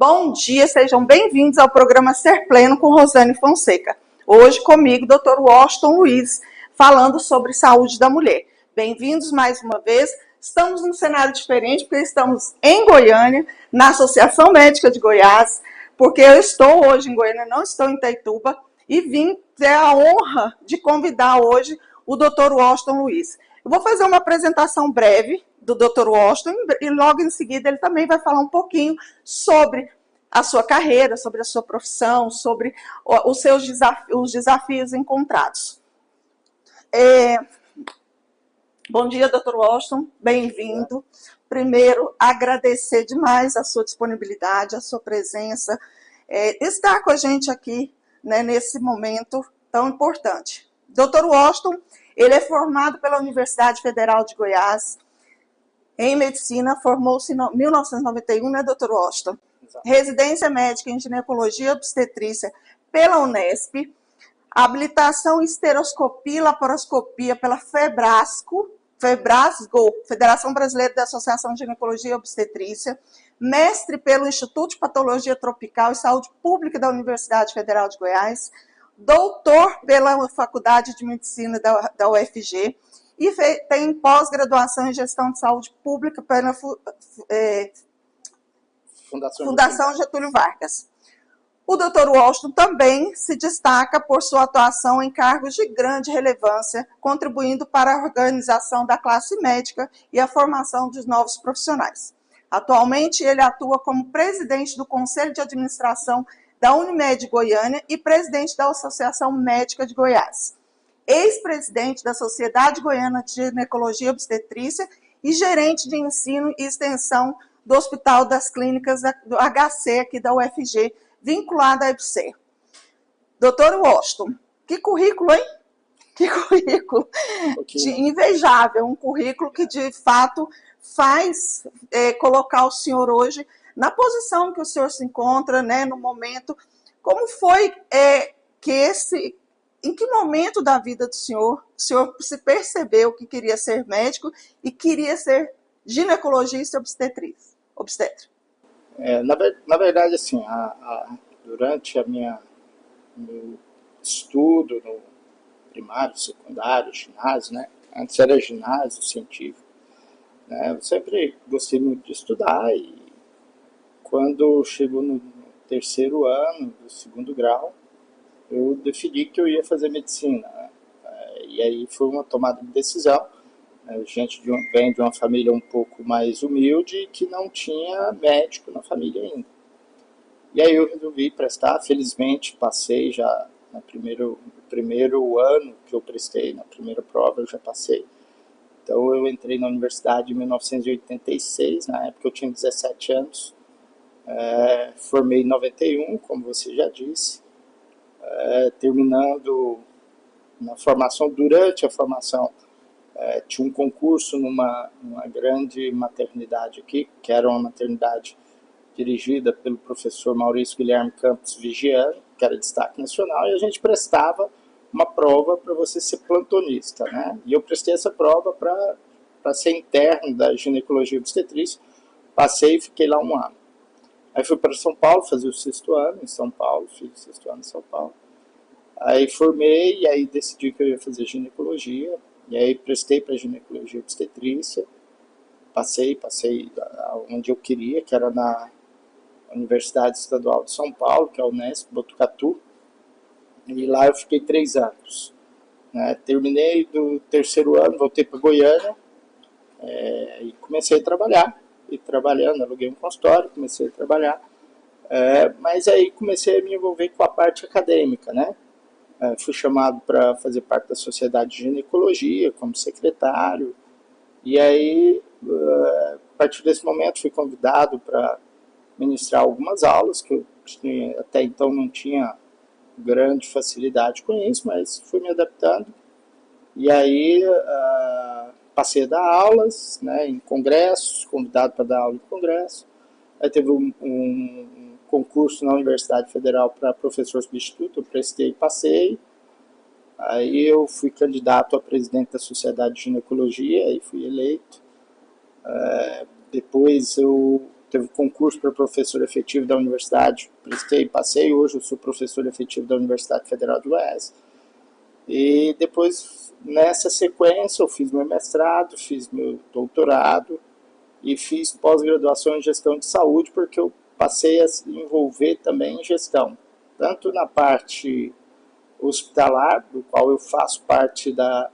Bom dia, sejam bem-vindos ao programa Ser Pleno com Rosane Fonseca. Hoje comigo, Dr. Washington Luiz, falando sobre saúde da mulher. Bem-vindos mais uma vez. Estamos num cenário diferente, porque estamos em Goiânia, na Associação Médica de Goiás, porque eu estou hoje em Goiânia, não estou em Itaituba, e vim ter a honra de convidar hoje o Dr. Washington Luiz. Eu vou fazer uma apresentação breve do Dr. Washington e logo em seguida ele também vai falar um pouquinho sobre a sua carreira, sobre a sua profissão, sobre os desafios encontrados. Bom dia, Dr. Washington, bem-vindo. Primeiro, agradecer demais a sua disponibilidade, a sua presença, estar com a gente aqui, né, nesse momento tão importante. Dr. Washington, ele é formado pela Universidade Federal de Goiás em medicina, formou-se em 1991, né, Dr. Washington? Exato. Residência médica em ginecologia e obstetrícia pela Unesp, habilitação em esteroscopia e laparoscopia pela Febrasgo, Federação Brasileira da Associação de Ginecologia e Obstetrícia, mestre pelo Instituto de Patologia Tropical e Saúde Pública da Universidade Federal de Goiás, doutor pela Faculdade de Medicina da UFG e tem pós-graduação em Gestão de Saúde Pública pela Fundação Getúlio Vargas. O Dr. Washington também se destaca por sua atuação em cargos de grande relevância, contribuindo para a organização da classe médica e a formação de novos profissionais. Atualmente, ele atua como presidente do Conselho de Administração da Unimed Goiânia e presidente da Associação Médica de Goiás. Ex-presidente da Sociedade Goiana de Ginecologia e Obstetrícia e gerente de ensino e extensão do Hospital das Clínicas do HC aqui da UFG, vinculado à EBSER. Doutor Washington, que currículo, hein? Que currículo invejável, um currículo que de fato faz colocar o senhor hoje na posição que o senhor se encontra, né, no momento. Como foi em que momento da vida do senhor o senhor se percebeu que queria ser médico e queria ser ginecologista e obstetra? Na verdade, assim, durante meu estudo no primário, secundário, ginásio, né? Antes era ginásio científico, né? Eu sempre gostei muito de estudar e quando chegou no terceiro ano do segundo grau, eu decidi que eu ia fazer medicina, né? E aí foi uma tomada de decisão. A gente vem de uma família um pouco mais humilde que não tinha médico na família ainda. E aí eu resolvi prestar, felizmente passei já no primeiro ano que eu prestei, na primeira prova eu já passei. Então eu entrei na universidade em 1986, na época eu tinha 17 anos, formei em 91, como você já disse, terminando na formação, durante a formação, tinha um concurso numa grande maternidade aqui, que era uma maternidade dirigida pelo professor Maurício Guilherme Campos Vigiano, que era destaque nacional, e a gente prestava uma prova para você ser plantonista, né? E eu prestei essa prova para ser interno da ginecologia e obstetrícia, passei e fiquei lá um ano. Aí fui para São Paulo fazer o sexto ano em São Paulo, fiz o sexto ano em São Paulo. Aí formei e aí decidi que eu ia fazer ginecologia, e aí prestei para ginecologia e obstetrícia, passei onde eu queria, que era na Universidade Estadual de São Paulo, que é a Unesp, Botucatu, e lá eu fiquei 3 anos. Né? Terminei do terceiro ano, voltei para Goiânia e comecei a trabalhar, e trabalhando, aluguei um consultório, comecei a trabalhar, mas aí comecei a me envolver com a parte acadêmica, né? Fui chamado para fazer parte da Sociedade de Ginecologia, como secretário, e aí, a partir desse momento, fui convidado para ministrar algumas aulas, que eu até então não tinha grande facilidade com isso, mas fui me adaptando. E aí, passei a dar aulas, né, em congressos, convidado para dar aula em congresso. Aí teve um concurso na Universidade Federal para professor substituto, eu prestei e passei. Aí eu fui candidato a presidente da Sociedade de Ginecologia e fui eleito. Depois eu teve concurso para professor efetivo da universidade, prestei, passei, hoje eu sou professor efetivo da Universidade Federal de Goiás. E depois, nessa sequência, eu fiz meu mestrado, fiz meu doutorado e fiz pós-graduação em gestão de saúde, porque eu passei a se envolver também em gestão, tanto na parte hospitalar, do qual eu faço parte da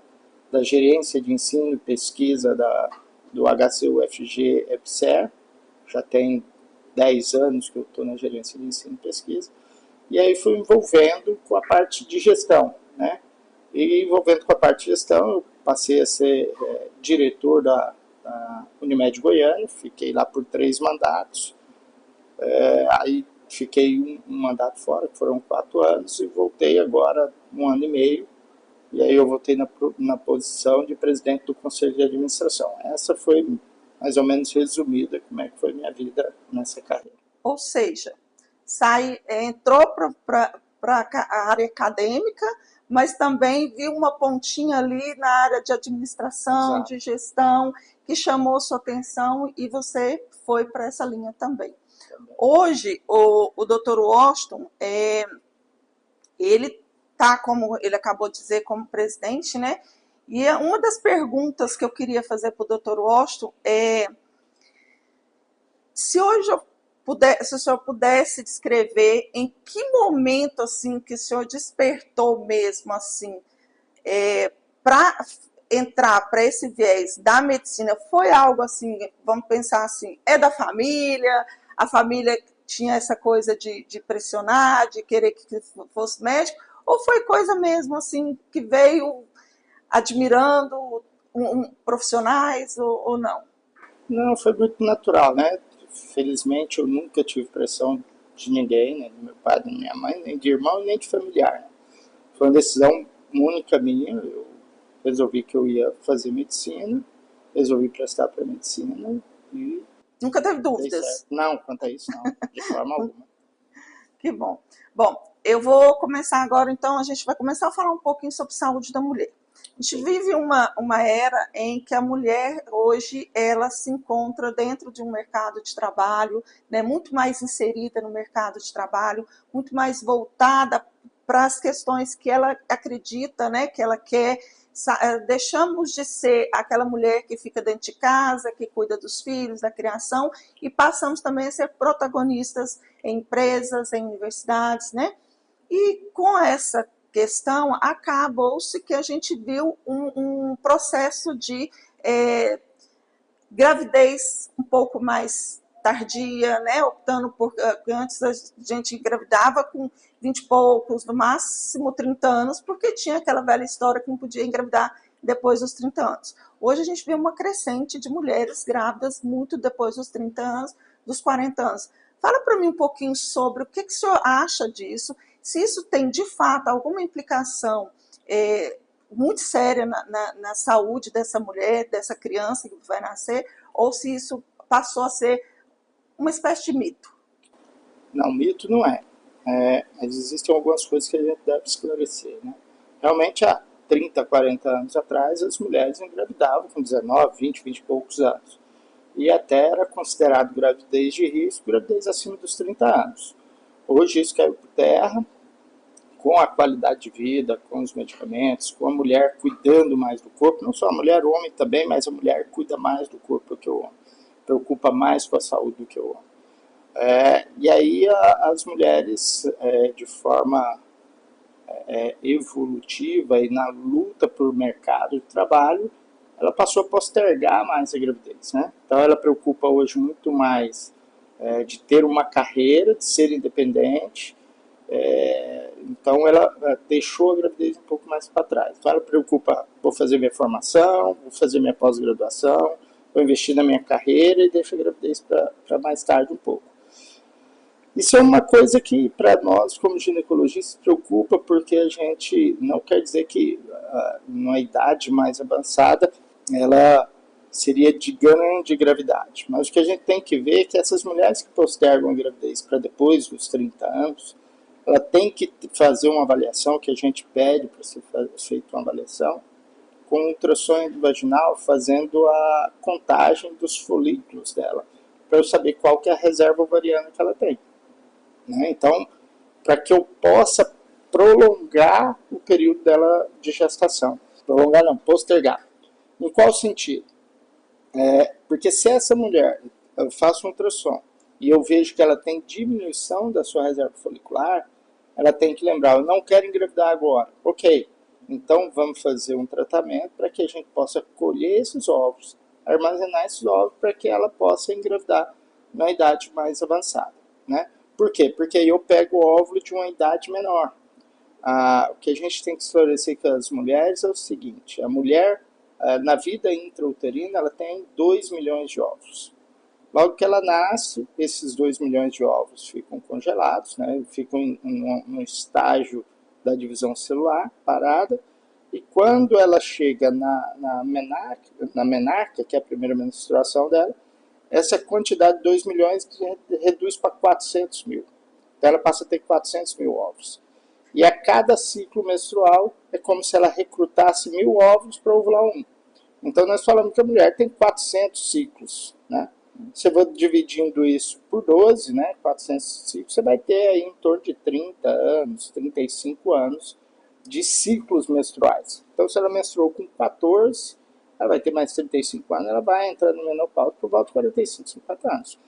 gerência de ensino e pesquisa do HCUFG EPSER, já tem 10 anos que eu estou na gerência de ensino e pesquisa, e aí fui envolvendo com a parte de gestão, né? E envolvendo com a parte de gestão, eu passei a ser diretor da Unimed Goiânia, fiquei lá por 3 mandatos, aí fiquei um mandato fora, que foram 4 anos, e voltei agora 1 ano e meio, e aí eu voltei na posição de presidente do Conselho de Administração. Essa foi mais ou menos resumida como é que foi minha vida nessa carreira. Ou seja, entrou para a área acadêmica, mas também viu uma pontinha ali na área de administração, Exato. de gestão, que chamou sua atenção e você foi para essa linha também. Hoje, o Dr. Washington, ele está, como ele acabou de dizer, como presidente, né? E uma das perguntas que eu queria fazer para o Dr. Washington é se hoje se o senhor pudesse descrever em que momento assim que o senhor despertou mesmo assim para entrar para esse viés da medicina, foi algo assim, vamos pensar assim, é da família, a família tinha essa coisa de pressionar, de querer que fosse médico, ou foi coisa mesmo assim que veio admirando profissionais ou não? Não, foi muito natural, né? Felizmente eu nunca tive pressão de ninguém, nem do meu pai, nem da minha mãe, nem de irmão, nem de familiar, né? Foi uma decisão única minha, eu resolvi que eu ia fazer medicina, resolvi prestar para medicina e... Nunca teve dúvidas? Não, quanto a isso não, de forma alguma. Que bom. Bom, eu vou começar agora, então, a gente vai começar a falar um pouquinho sobre saúde da mulher. A gente vive uma era em que a mulher, hoje, ela se encontra dentro de um mercado de trabalho, né, muito mais inserida no mercado de trabalho, muito mais voltada para as questões que ela acredita, né, que ela quer. Deixamos de ser aquela mulher que fica dentro de casa, que cuida dos filhos, da criação, e passamos também a ser protagonistas em empresas, em universidades, né? E com essa questão, acabou-se que a gente viu um processo de gravidez um pouco mais tardia, né? Optando por... Antes a gente engravidava com 20 e poucos, no máximo 30 anos, porque tinha aquela velha história que não podia engravidar depois dos 30 anos. Hoje a gente vê uma crescente de mulheres grávidas muito depois dos 30 anos, dos 40 anos. Fala para mim um pouquinho sobre o que o senhor acha disso, se isso tem, de fato, alguma implicação muito séria na saúde dessa mulher, dessa criança que vai nascer, ou se isso passou a ser uma espécie de mito. Não, mito não é. Mas existem algumas coisas que a gente deve esclarecer, né? Realmente, há 30, 40 anos atrás, as mulheres engravidavam com 19, 20, 20 e poucos anos. E até era considerado gravidez de risco, gravidez acima dos 30 anos. Hoje isso caiu por terra, com a qualidade de vida, com os medicamentos, com a mulher cuidando mais do corpo, não só a mulher, o homem também, mas a mulher cuida mais do corpo do que o homem, preocupa mais com a saúde do que o homem. E aí as mulheres, de forma evolutiva e na luta por mercado de trabalho, ela passou a postergar mais a gravidez, né? Então ela preocupa hoje muito mais de ter uma carreira, de ser independente. Então ela deixou a gravidez um pouco mais para trás. Então ela preocupa, vou fazer minha formação, vou fazer minha pós-graduação, vou investir na minha carreira e deixo a gravidez para mais tarde um pouco. Isso é uma coisa que para nós como ginecologistas preocupa, porque a gente não quer dizer que numa idade mais avançada ela seria de grande gravidade. Mas o que a gente tem que ver é que essas mulheres que postergam a gravidez para depois dos 30 anos, ela tem que fazer uma avaliação, que a gente pede para ser feita uma avaliação, com ultrassom vaginal, fazendo a contagem dos folículos dela, para eu saber qual que é a reserva ovariana que ela tem. Né? Então, para que eu possa prolongar o período dela de gestação. Prolongar não, postergar. Em qual sentido? Porque se essa mulher, eu faço um ultrassom e eu vejo que ela tem diminuição da sua reserva folicular, ela tem que lembrar, eu não quero engravidar agora. Ok, então vamos fazer um tratamento para que a gente possa colher esses ovos, armazenar esses ovos para que ela possa engravidar na idade mais avançada. Né? Por quê? Porque aí eu pego o óvulo de uma idade menor. O que a gente tem que esclarecer com as mulheres é o seguinte, a mulher, na vida intrauterina, ela tem 2 milhões de ovos. Logo que ela nasce, esses 2 milhões de ovos ficam congelados, né? Ficam num estágio da divisão celular, parada, e quando ela chega na menarca, que é a primeira menstruação dela, essa quantidade de 2 milhões reduz para 400 mil. Então ela passa a ter 400 mil ovos. E a cada ciclo menstrual é como se ela recrutasse 1000 ovos para ovular um. Então nós falamos que a mulher tem 400 ciclos, né? Você vai dividindo isso por 12, né? 400 ciclos, você vai ter aí em torno de 30 anos, 35 anos de ciclos menstruais. Então se ela menstruou com 14, ela vai ter mais 35 anos, ela vai entrar no menopausa por volta de 45, 50 anos.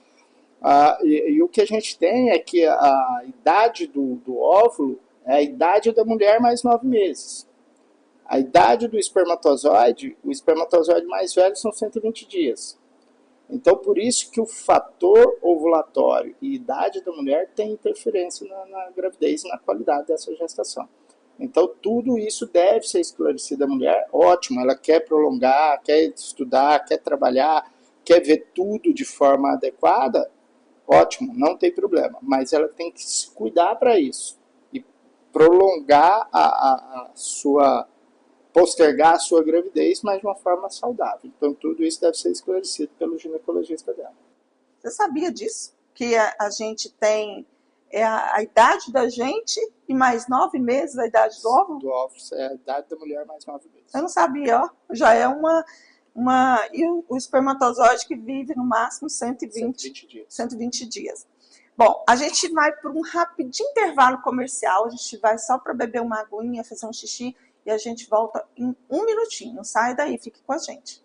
E o que a gente tem é que a idade do óvulo é a idade da mulher mais 9 meses. A idade do espermatozoide, o espermatozoide mais velho são 120 dias. Então, por isso que o fator ovulatório e idade da mulher tem interferência na gravidez e na qualidade dessa gestação. Então, tudo isso deve ser esclarecido à mulher. Ótimo, ela quer prolongar, quer estudar, quer trabalhar, quer ver tudo de forma adequada. Ótimo, não tem problema. Mas ela tem que se cuidar para isso. E prolongar postergar a sua gravidez, mas de uma forma saudável. Então, tudo isso deve ser esclarecido pelo ginecologista dela. Você sabia disso? Que a gente tem a idade da gente e mais 9 meses a idade do óvulo? Do óvulo é a idade da mulher mais 9 meses. Eu não sabia, ó. Já é uma... E o espermatozoide que vive no máximo 120 dias. Bom, a gente vai por um rapidinho intervalo comercial, a gente vai só para beber uma aguinha, fazer um xixi, e a gente volta em 1 minutinho. Não sai daí, fique com a gente.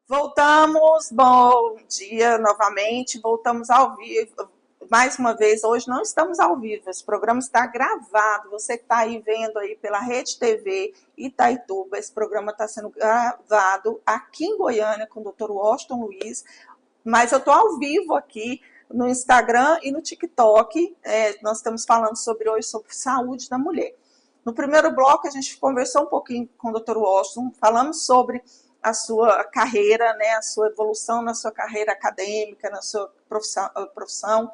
Voltamos, bom dia novamente, voltamos ao vivo. Mais uma vez, hoje não estamos ao vivo, esse programa está gravado. Você que está aí vendo aí pela Rede TV Itaituba, esse programa está sendo gravado aqui em Goiânia com o Dr. Washington Luiz, mas eu estou ao vivo aqui no Instagram e no TikTok. Nós estamos falando hoje sobre saúde da mulher. No primeiro bloco, a gente conversou um pouquinho com o Dr. Washington, falamos sobre a sua carreira, né, a sua evolução na sua carreira acadêmica, na sua profissão.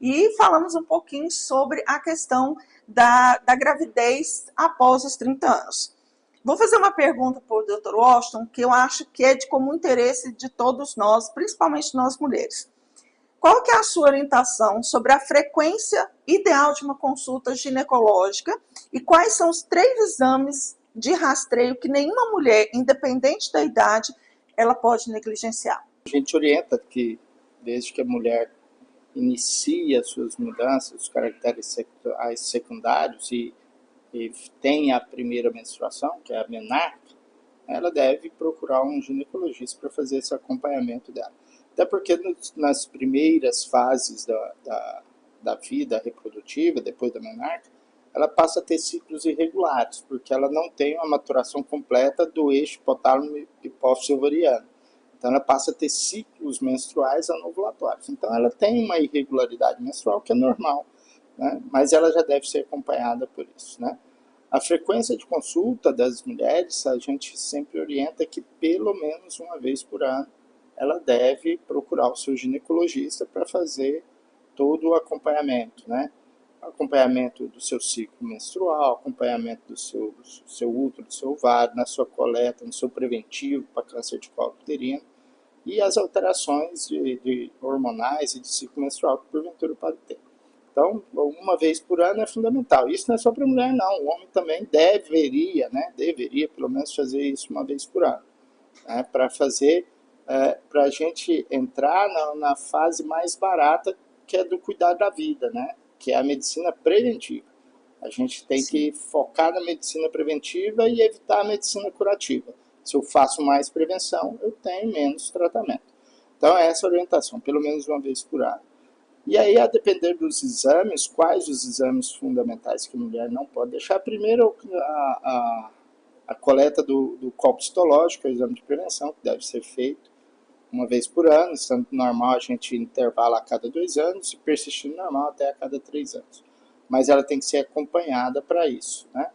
E falamos um pouquinho sobre a questão da gravidez após os 30 anos. Vou fazer uma pergunta para o Dr. Washington, que eu acho que é de comum interesse de todos nós, principalmente nós mulheres. Qual que é a sua orientação sobre a frequência ideal de uma consulta ginecológica e quais são os 3 exames de rastreio que nenhuma mulher, independente da idade, ela pode negligenciar? A gente orienta que, desde que a mulher inicia suas mudanças, os caracteres secundários e tem a primeira menstruação, que é a menarca, ela deve procurar um ginecologista para fazer esse acompanhamento dela. Até porque nas primeiras fases da vida reprodutiva, depois da menarca, ela passa a ter ciclos irregulares, porque ela não tem uma maturação completa do eixo hipotálamo hipófise ovariano. Então ela passa a ter ciclos menstruais anovulatórios. Então ela tem uma irregularidade menstrual que é normal, né? Mas ela já deve ser acompanhada por isso, né? A frequência de consulta das mulheres, a gente sempre orienta que pelo menos uma vez por ano ela deve procurar o seu ginecologista para fazer todo o acompanhamento, né? Acompanhamento do seu ciclo menstrual, acompanhamento do seu útero, do seu ovário, na sua coleta, no seu preventivo para câncer de colo uterino e as alterações de hormonais e de ciclo menstrual que porventura pode ter. Então, uma vez por ano é fundamental. Isso não é só para mulher, não. O homem também deveria, né? Deveria, pelo menos, fazer isso uma vez por ano. Né? Para fazer, para a gente entrar na fase mais barata, que é do cuidar da vida, né? Que é a medicina preventiva. A gente tem que focar na medicina preventiva e evitar a medicina curativa. Se eu faço mais prevenção, eu tenho menos tratamento. Então, é essa orientação, pelo menos uma vez por ano. E aí, a depender dos exames, quais os exames fundamentais que a mulher não pode deixar? Primeiro, a coleta do copo histológico, é o exame de prevenção, que deve ser feito uma vez por ano. Sendo normal, a gente intervala a cada 2 anos, e persistindo normal até a cada 3 anos. Mas ela tem que ser acompanhada para isso, né?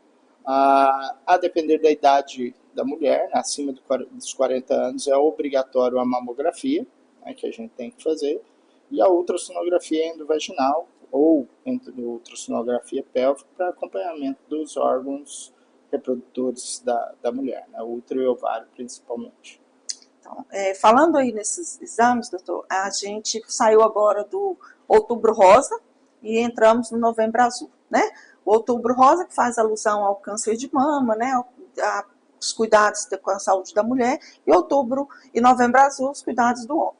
A depender da idade da mulher, né, acima dos 40 anos, é obrigatório a mamografia, né, que a gente tem que fazer, e a ultrassonografia endovaginal ou ultrassonografia pélvica para acompanhamento dos órgãos reprodutores da mulher, né, o útero e ovário principalmente. Então, falando aí nesses exames, doutor, a gente saiu agora do Outubro Rosa e entramos no Novembro Azul, né? O Outubro Rosa, que faz alusão ao câncer de mama, né, os cuidados com a saúde da mulher, e Outubro e Novembro Azul, os cuidados do homem.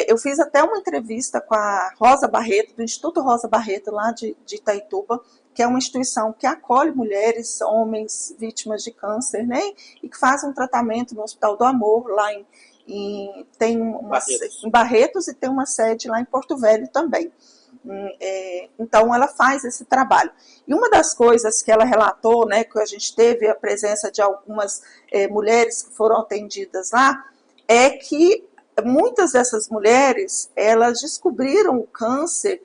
Eu fiz até uma entrevista com a Rosa Barreto, do Instituto Rosa Barreto, lá de Itaituba, que é uma instituição que acolhe mulheres, homens vítimas de câncer, né, e que faz um tratamento no Hospital do Amor, lá em Barretos, e tem uma sede lá em Porto Velho também. Então, ela faz esse trabalho. E uma das coisas que ela relatou, né, que a gente teve a presença de algumas mulheres que foram atendidas lá, é que muitas dessas mulheres, elas descobriram o câncer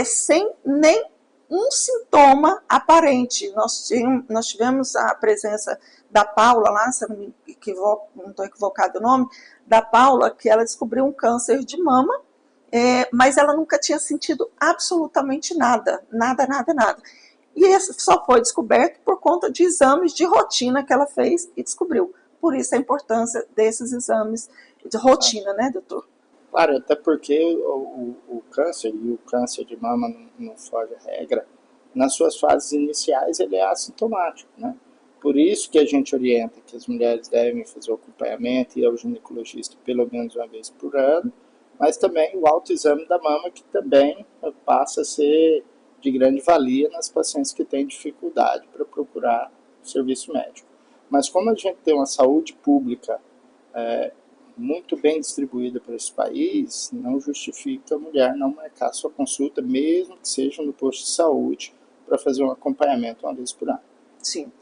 sem nenhum sintoma aparente. Nós tivemos a presença da Paula lá, se eu não estou equivocado o nome, da Paula, que ela descobriu um câncer de mama, mas ela nunca tinha sentido absolutamente nada. E isso só foi descoberto por conta de exames de rotina que ela fez e descobriu. Por isso a importância desses exames de rotina, né, doutor? Claro, até porque o câncer, e o câncer de mama não foge à regra, nas suas fases iniciais ele é assintomático, né? Por isso que a gente orienta que as mulheres devem fazer o acompanhamento e ir ao ginecologista pelo menos uma vez por ano, mas também o autoexame da mama, que também passa a ser de grande valia nas pacientes que têm dificuldade para procurar o serviço médico. Mas como a gente tem uma saúde pública muito bem distribuída por esse país, não justifica a mulher não marcar sua consulta, mesmo que seja no posto de saúde, para fazer um acompanhamento uma vez por ano. Sim.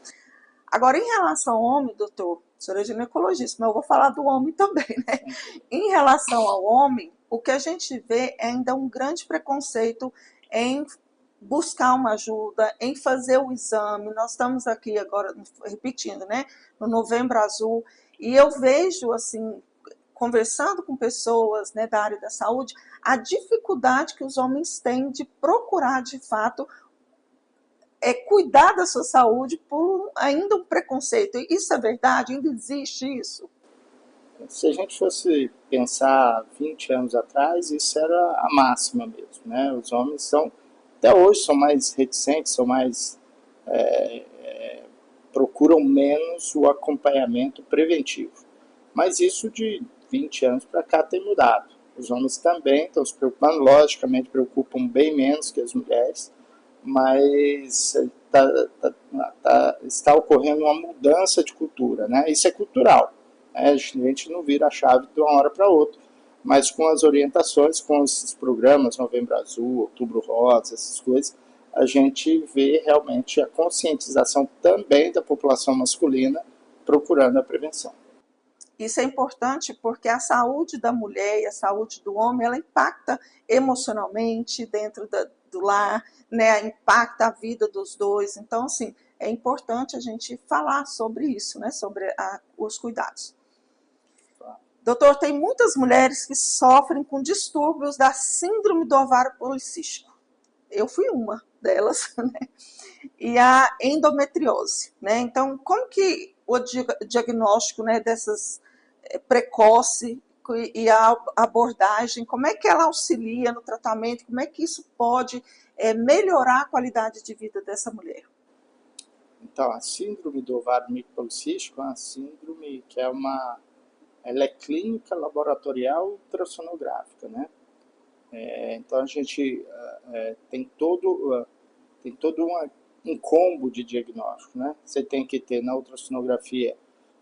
Agora, em relação ao homem, doutor, o senhor é ginecologista, mas eu vou falar do homem também, né? Em relação ao homem, o que a gente vê é ainda um grande preconceito em buscar uma ajuda, em fazer o exame. Nós estamos aqui agora, repetindo, né, no Novembro Azul, e eu vejo, assim, conversando com pessoas, né, da área da saúde, a dificuldade que os homens têm de procurar, de fato, cuidar da sua saúde por ainda um preconceito. Isso é verdade? Ainda existe isso? Se a gente fosse pensar 20 anos atrás, isso era a máxima mesmo, né? Os homens até hoje, são mais reticentes, procuram menos o acompanhamento preventivo. Mas isso de 20 anos para cá tem mudado. Os homens também estão se preocupando, logicamente preocupam bem menos que as mulheres, mas está ocorrendo uma mudança de cultura, né? Isso é cultural, né? A gente não vira a chave de uma hora para outra, mas com as orientações, com esses programas, Novembro Azul, Outubro Rosa, essas coisas, a gente vê realmente a conscientização também da população masculina procurando a prevenção. Isso é importante porque a saúde da mulher e a saúde do homem, ela impacta emocionalmente dentro do lar, né? Impacta a vida dos dois. Então, assim, é importante a gente falar sobre isso, né? Sobre os cuidados. Doutor, tem muitas mulheres que sofrem com distúrbios da síndrome do ovário policístico. Eu fui uma delas, né? E a endometriose, né? Então, como que o diagnóstico, né, dessas precoce, clínico e a abordagem, como é que ela auxilia no tratamento, como é que isso pode melhorar a qualidade de vida dessa mulher? Então, a síndrome do ovário micropolicístico é uma síndrome que ela é clínica, laboratorial, ultrassonográfica, né? Então, a gente tem todo um combo de diagnóstico, né? Você tem que ter na ultrassonografia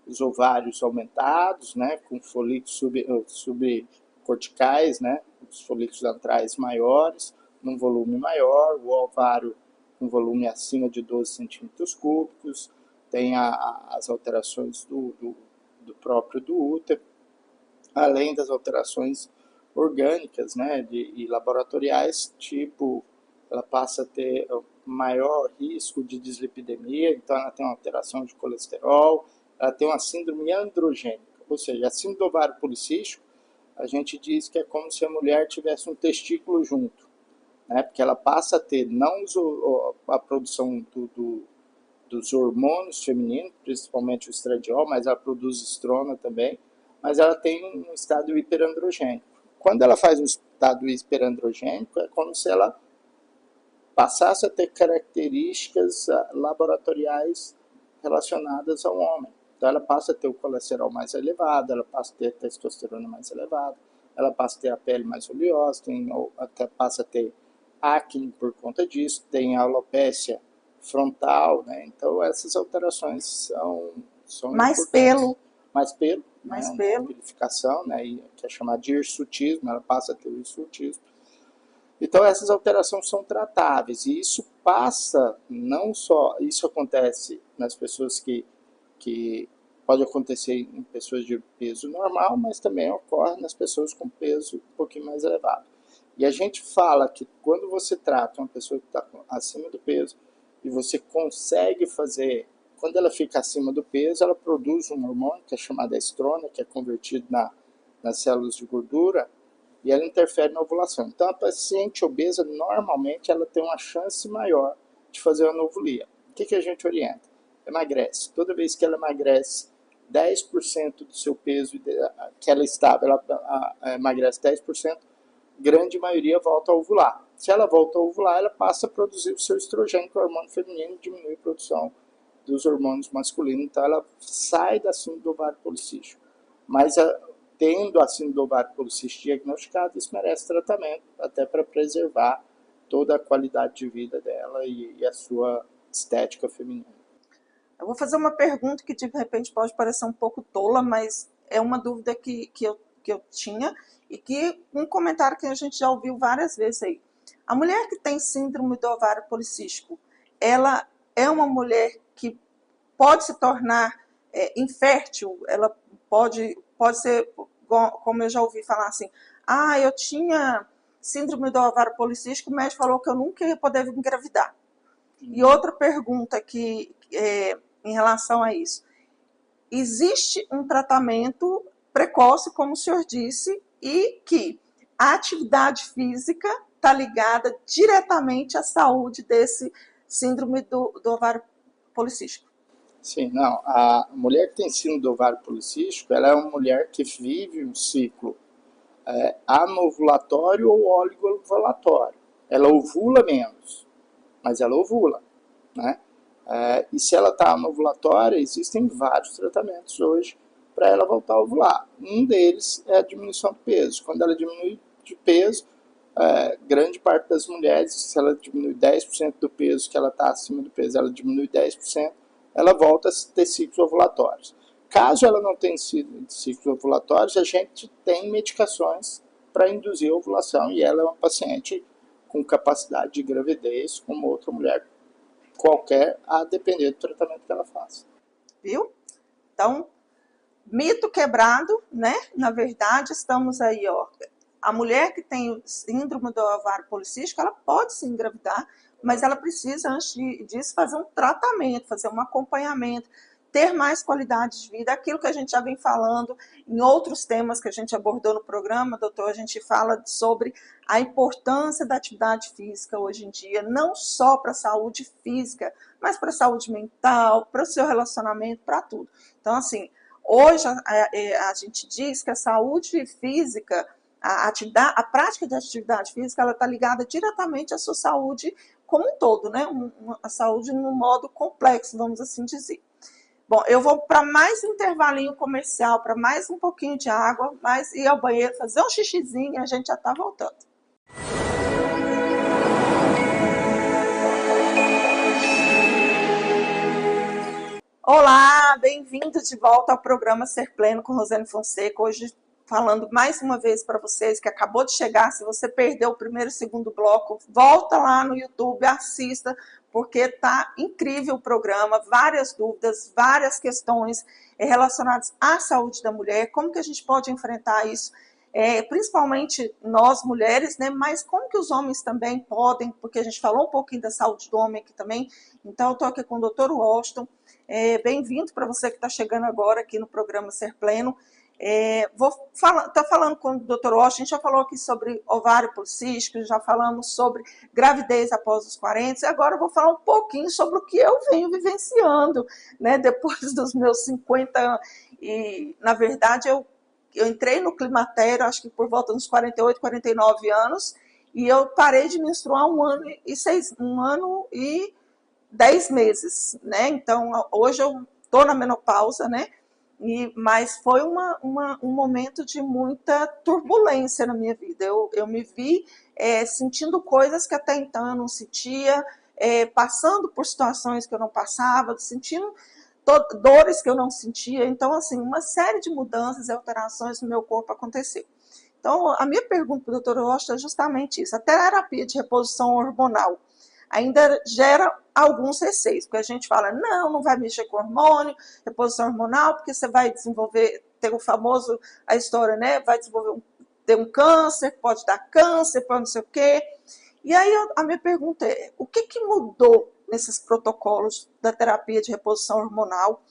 os ovários aumentados, né? Com folículos subcorticais, né? Os folículos antrais maiores, num volume maior, o ovário com volume acima de 12 centímetros cúbicos, tem as alterações do próprio do útero, além das alterações orgânicas, né, e laboratoriais, tipo, ela passa a ter maior risco de dislipidemia, então ela tem uma alteração de colesterol, ela tem uma síndrome androgênica, ou seja, a síndrome do ovário policístico, a gente diz que é como se a mulher tivesse um testículo junto, né, porque ela passa a ter não a produção dos hormônios femininos, principalmente o estradiol, mas ela produz estrona também, mas ela tem um estado hiperandrogênico. Quando ela faz um estado hiperandrogênico, é como se ela passasse a ter características laboratoriais relacionadas ao homem. Então ela passa a ter o colesterol mais elevado, ela passa a ter a testosterona mais elevada, ela passa a ter a pele mais oleosa, até passa a ter acne por conta disso, tem a alopécia frontal, né? Então essas alterações são Mais importantes. pelo. Mais pelo, Mais né? pelo. Pilificação, né? Que é chamado de hirsutismo, ela passa a ter o hirsutismo. Então essas alterações são tratáveis e isso passa, não só, isso acontece nas pessoas que pode acontecer em pessoas de peso normal, mas também ocorre nas pessoas com peso um pouquinho mais elevado. E a gente fala que quando você trata uma pessoa que está acima do peso e você consegue fazer, quando ela fica acima do peso, ela produz um hormônio que é chamado estrona, que é convertido nas células de gordura, e ela interfere na ovulação. Então, a paciente obesa, normalmente, ela tem uma chance maior de fazer uma novulia. O que a gente orienta? Emagrece. Toda vez que ela emagrece 10% do seu peso que ela estava, ela emagrece 10%, grande maioria volta a ovular. Se ela volta a ovular, ela passa a produzir o seu estrogênio, que é o hormônio feminino, e diminui a produção dos hormônios masculinos. Então, ela sai da síndrome do ovário policístico. Mas, tendo a síndrome do ovário policístico diagnosticada, isso merece tratamento, até para preservar toda a qualidade de vida dela e a sua estética feminina. Eu vou fazer uma pergunta que, de repente, pode parecer um pouco tola, mas é uma dúvida que eu tinha e que um comentário que a gente já ouviu várias vezes aí. A mulher que tem síndrome do ovário policístico, ela é uma mulher que pode se tornar infértil? Ela pode ser, como eu já ouvi falar assim, eu tinha síndrome do ovário policístico, o médico falou que eu nunca ia poder engravidar. E outra pergunta que em relação a isso, existe um tratamento precoce, como o senhor disse, e que a atividade física está ligada diretamente à saúde desse síndrome do ovário policístico. Sim, não. A mulher que tem síndrome do ovário policístico, ela é uma mulher que vive um ciclo anovulatório ou oligovulatório. Ela ovula menos, mas ela ovula, né? E se ela está anovulatória, existem vários tratamentos hoje para ela voltar a ovular. Um deles é a diminuição do peso. Quando ela diminui de peso, grande parte das mulheres, se ela diminui 10% do peso que ela está acima do peso, ela diminui 10%, ela volta a ter ciclos ovulatórios. Caso ela não tenha ciclos ovulatórios, a gente tem medicações para induzir a ovulação e ela é uma paciente com capacidade de gravidez, como outra mulher qualquer, a depender do tratamento que ela faça. Viu? Então, mito quebrado, né? Na verdade, estamos aí, ó. A mulher que tem síndrome do ovário policístico, ela pode se engravidar, mas ela precisa, antes disso, fazer um tratamento, fazer um acompanhamento, ter mais qualidade de vida. Aquilo que a gente já vem falando em outros temas que a gente abordou no programa, doutor, a gente fala sobre a importância da atividade física hoje em dia, não só para a saúde física, mas para a saúde mental, para o seu relacionamento, para tudo. Então, assim, Hoje a gente diz que a saúde física, a prática de atividade física, ela está ligada diretamente à sua saúde como um todo, né? A saúde no modo complexo, vamos assim dizer. Bom, eu vou para mais um intervalinho comercial, para mais um pouquinho de água, ir ao banheiro, fazer um xixizinho e a gente já está voltando. Olá, bem-vindo de volta ao programa Ser Pleno com Rosane Fonseca. Hoje falando mais uma vez para vocês que acabou de chegar, se você perdeu o primeiro e segundo bloco, volta lá no YouTube, assista, porque tá incrível o programa, várias dúvidas, várias questões relacionadas à saúde da mulher, como que a gente pode enfrentar isso, principalmente nós mulheres, né? Mas como que os homens também podem, porque a gente falou um pouquinho da saúde do homem aqui também, então eu estou aqui com o Dr. Washington. Bem-vindo para você que está chegando agora aqui no programa Ser Pleno. Estou falando com o Dr. Washington, a gente já falou aqui sobre ovário policístico, já falamos sobre gravidez após os 40, e agora eu vou falar um pouquinho sobre o que eu venho vivenciando, né, depois dos meus 50 anos. E, na verdade, eu entrei no climatério, acho que por volta dos 48, 49 anos, e eu parei de menstruar um ano e 10 meses, né? Então, hoje eu estou na menopausa, né? Mas foi um momento de muita turbulência na minha vida. Eu me vi sentindo coisas que até então eu não sentia, passando por situações que eu não passava, sentindo dores que eu não sentia. Então, assim, uma série de mudanças e alterações no meu corpo aconteceu. Então, a minha pergunta para o Dr. Washington é justamente isso. A terapia de reposição hormonal ainda gera alguns receios, porque a gente fala, não vai mexer com hormônio, reposição hormonal, porque você vai desenvolver, tem o famoso, a história, né, vai desenvolver ter um câncer, pode dar câncer, pode não sei o quê. E aí a minha pergunta é, o que mudou nesses protocolos da terapia de reposição hormonal,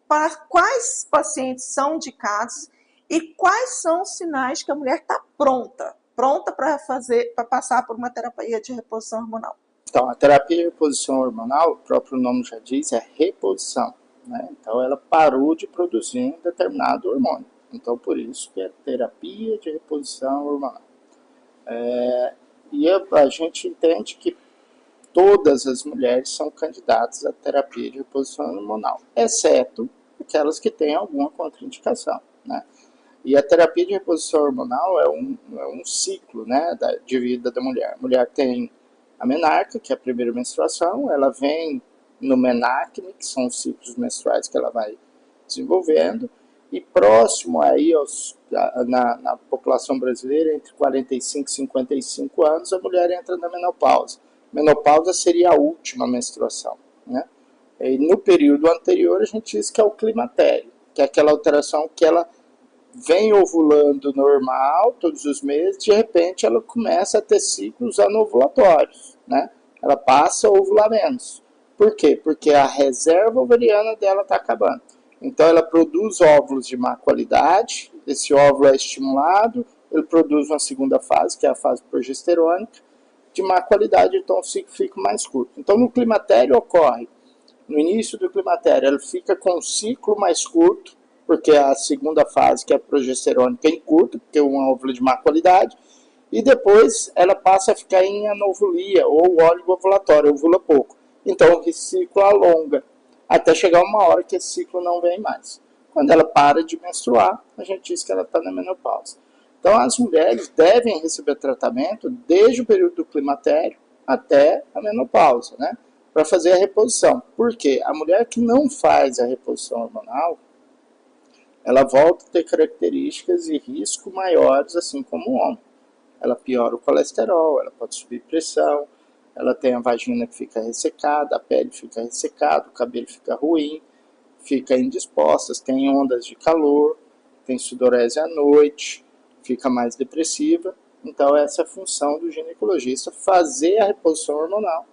para quais pacientes são indicados e quais são os sinais que a mulher está pronta para passar por uma terapia de reposição hormonal? Então, a terapia de reposição hormonal, o próprio nome já diz, é reposição, né? Então, ela parou de produzir um determinado hormônio. Então, por isso que é terapia de reposição hormonal. E a gente entende que todas as mulheres são candidatas à terapia de reposição hormonal, exceto aquelas que têm alguma contraindicação, né? E a terapia de reposição hormonal é um ciclo, né, de vida da mulher. A mulher tem a menarca, que é a primeira menstruação, ela vem no menacne, que são os ciclos menstruais que ela vai desenvolvendo, e próximo aí na população brasileira, entre 45 e 55 anos, a mulher entra na menopausa. Menopausa seria a última menstruação, né? E no período anterior, a gente diz que é o climatério, que é aquela alteração que ela vem ovulando normal todos os meses, de repente ela começa a ter ciclos anovulatórios, né? Ela passa a ovular menos. Por quê? Porque a reserva ovariana dela está acabando. Então ela produz óvulos de má qualidade, esse óvulo é estimulado, ele produz uma segunda fase, que é a fase progesterônica, de má qualidade, então o ciclo fica mais curto. Então no climatério ocorre, no início do climatério, ela fica com um ciclo mais curto, porque a segunda fase, que é a progesterônica, é encurta, porque é um óvulo de má qualidade, e depois ela passa a ficar em anovulia, ou oligovulatório, ovula pouco. Então o ciclo alonga, até chegar uma hora que esse ciclo não vem mais. Quando ela para de menstruar, a gente diz que ela está na menopausa. Então as mulheres devem receber tratamento desde o período do climatério até a menopausa, né? Para fazer a reposição. Por quê? A mulher que não faz a reposição hormonal, ela volta a ter características e risco maiores, assim como o homem. Ela piora o colesterol, ela pode subir pressão, ela tem a vagina que fica ressecada, a pele fica ressecada, o cabelo fica ruim, fica indisposta, tem ondas de calor, tem sudorese à noite, fica mais depressiva. Então essa é a função do ginecologista, fazer a reposição hormonal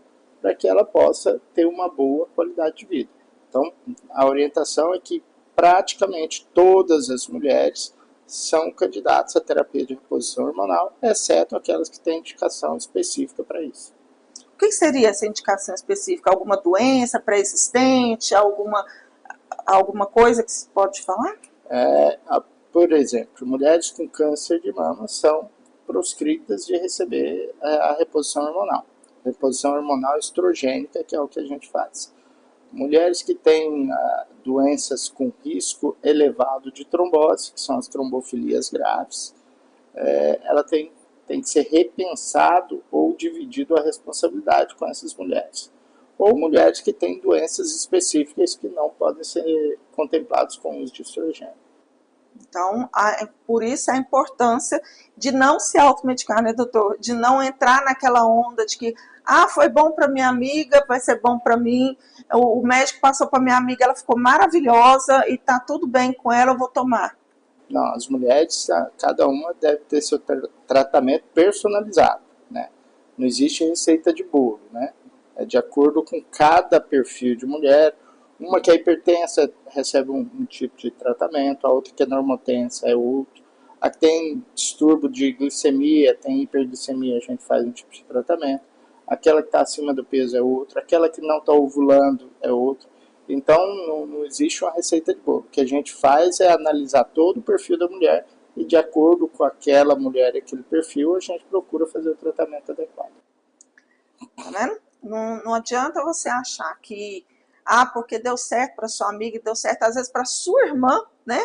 para que ela possa ter uma boa qualidade de vida. Então a orientação é que praticamente todas as mulheres são candidatas à terapia de reposição hormonal, exceto aquelas que têm indicação específica para isso. O que seria essa indicação específica? Alguma doença pré-existente? alguma coisa que se pode falar? Por exemplo, mulheres com câncer de mama são proscritas de receber a reposição hormonal. Reposição hormonal estrogênica, que é o que a gente faz. Mulheres que têm doenças com risco elevado de trombose, que são as trombofilias graves, ela tem que ser repensado ou dividido a responsabilidade com essas mulheres. Ou mulheres que têm doenças específicas que não podem ser contempladas com o uso de estrogênio. Então, por isso a importância de não se automedicar, né, doutor? De não entrar naquela onda de que, foi bom para minha amiga, vai ser bom para mim. O médico passou para minha amiga, ela ficou maravilhosa e tá tudo bem com ela, eu vou tomar. Não, as mulheres, cada uma deve ter seu tratamento personalizado, né? Não existe receita de bolo, né? É de acordo com cada perfil de mulher. Uma que é hipertensa recebe um tipo de tratamento, a outra que é normotensa é outro. A que tem distúrbio de glicemia, tem hiperglicemia, a gente faz um tipo de tratamento. Aquela que está acima do peso é outra, aquela que não está ovulando é outra. Então, não existe uma receita de bolo. O que a gente faz é analisar todo o perfil da mulher e, de acordo com aquela mulher e aquele perfil, a gente procura fazer o tratamento adequado. Tá vendo? Não adianta você achar que, porque deu certo para sua amiga e deu certo, às vezes, para sua irmã, né?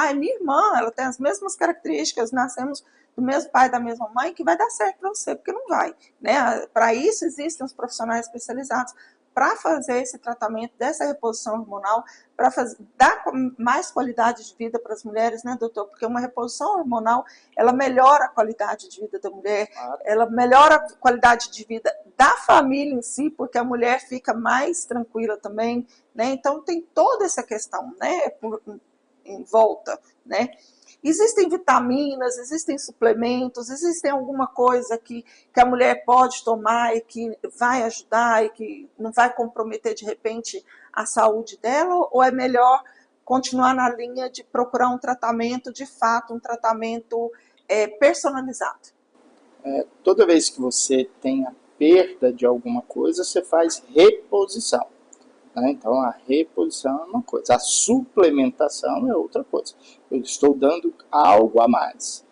É minha irmã, ela tem as mesmas características, nascemos do mesmo pai e da mesma mãe, que vai dar certo para você, porque não vai, né? Para isso existem os profissionais especializados para fazer esse tratamento dessa reposição hormonal, para dar mais qualidade de vida para as mulheres, né, doutor? Porque uma reposição hormonal, ela melhora a qualidade de vida da mulher, ela melhora a qualidade de vida da família em si, porque a mulher fica mais tranquila também, né? Então tem toda essa questão, né, em volta, né? Existem vitaminas, existem suplementos, existem alguma coisa que a mulher pode tomar e que vai ajudar e que não vai comprometer, de repente, a saúde dela? Ou é melhor continuar na linha de procurar um tratamento, de fato, um tratamento personalizado? Toda vez que você tem a perda de alguma coisa, você faz reposição. Então, a reposição é uma coisa, a suplementação é outra coisa. Eu estou dando algo a mais.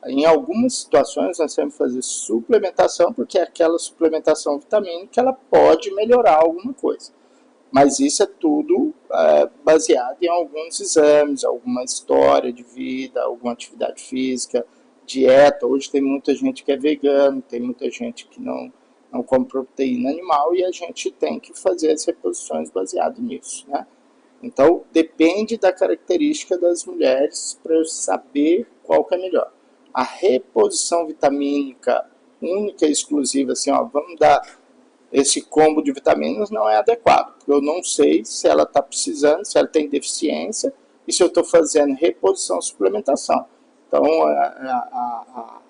Em algumas situações, nós temos que fazer suplementação, porque aquela suplementação vitamínica ela pode melhorar alguma coisa. Mas isso é tudo baseado em alguns exames, alguma história de vida, alguma atividade física, dieta. Hoje tem muita gente que é vegano, tem muita gente que não come proteína animal e a gente tem que fazer as reposições baseado nisso, né? Então, depende da característica das mulheres para eu saber qual que é melhor. A reposição vitamínica única e exclusiva, assim, vamos dar esse combo de vitaminas, não é adequado, porque eu não sei se ela está precisando, se ela tem deficiência e se eu estou fazendo reposição ou suplementação. Então,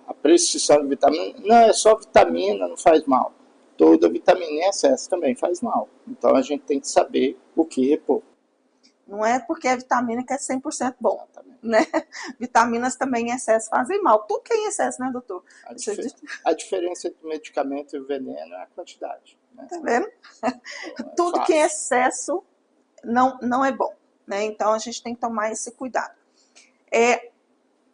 a prescrição de vitamina, não é só vitamina, não faz mal. Toda vitamina em excesso também faz mal. Então, a gente tem que saber o que repor. Não é porque é vitamina que é 100% bom, né? Vitaminas também em excesso fazem mal. Tudo que é em excesso, né, doutor? A diferença entre o medicamento e o veneno é a quantidade. Né? Tá vendo? Tudo que é excesso não é bom, né? Então, a gente tem que tomar esse cuidado.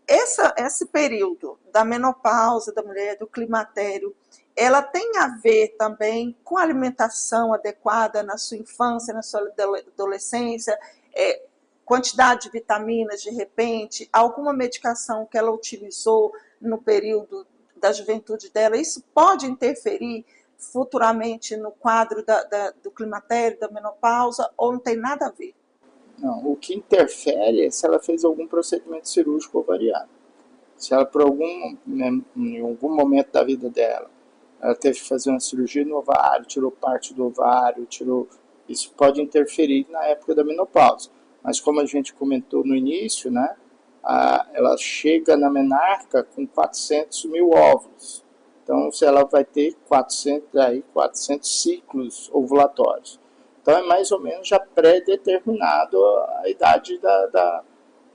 Esse período da menopausa da mulher, do climatério, ela tem a ver também com a alimentação adequada na sua infância, na sua adolescência, quantidade de vitaminas, de repente, alguma medicação que ela utilizou no período da juventude dela, isso pode interferir futuramente no quadro do climatério, da menopausa, ou não tem nada a ver? Não, o que interfere é se ela fez algum procedimento cirúrgico ovariano. Se ela, em algum momento da vida dela, ela teve que fazer uma cirurgia no ovário, tirou parte do ovário, isso pode interferir na época da menopausa. Mas como a gente comentou no início, né, ela chega na menarca com 400 mil óvulos. Então, se ela vai ter 400 ciclos ovulatórios. Então, é mais ou menos já pré-determinado a idade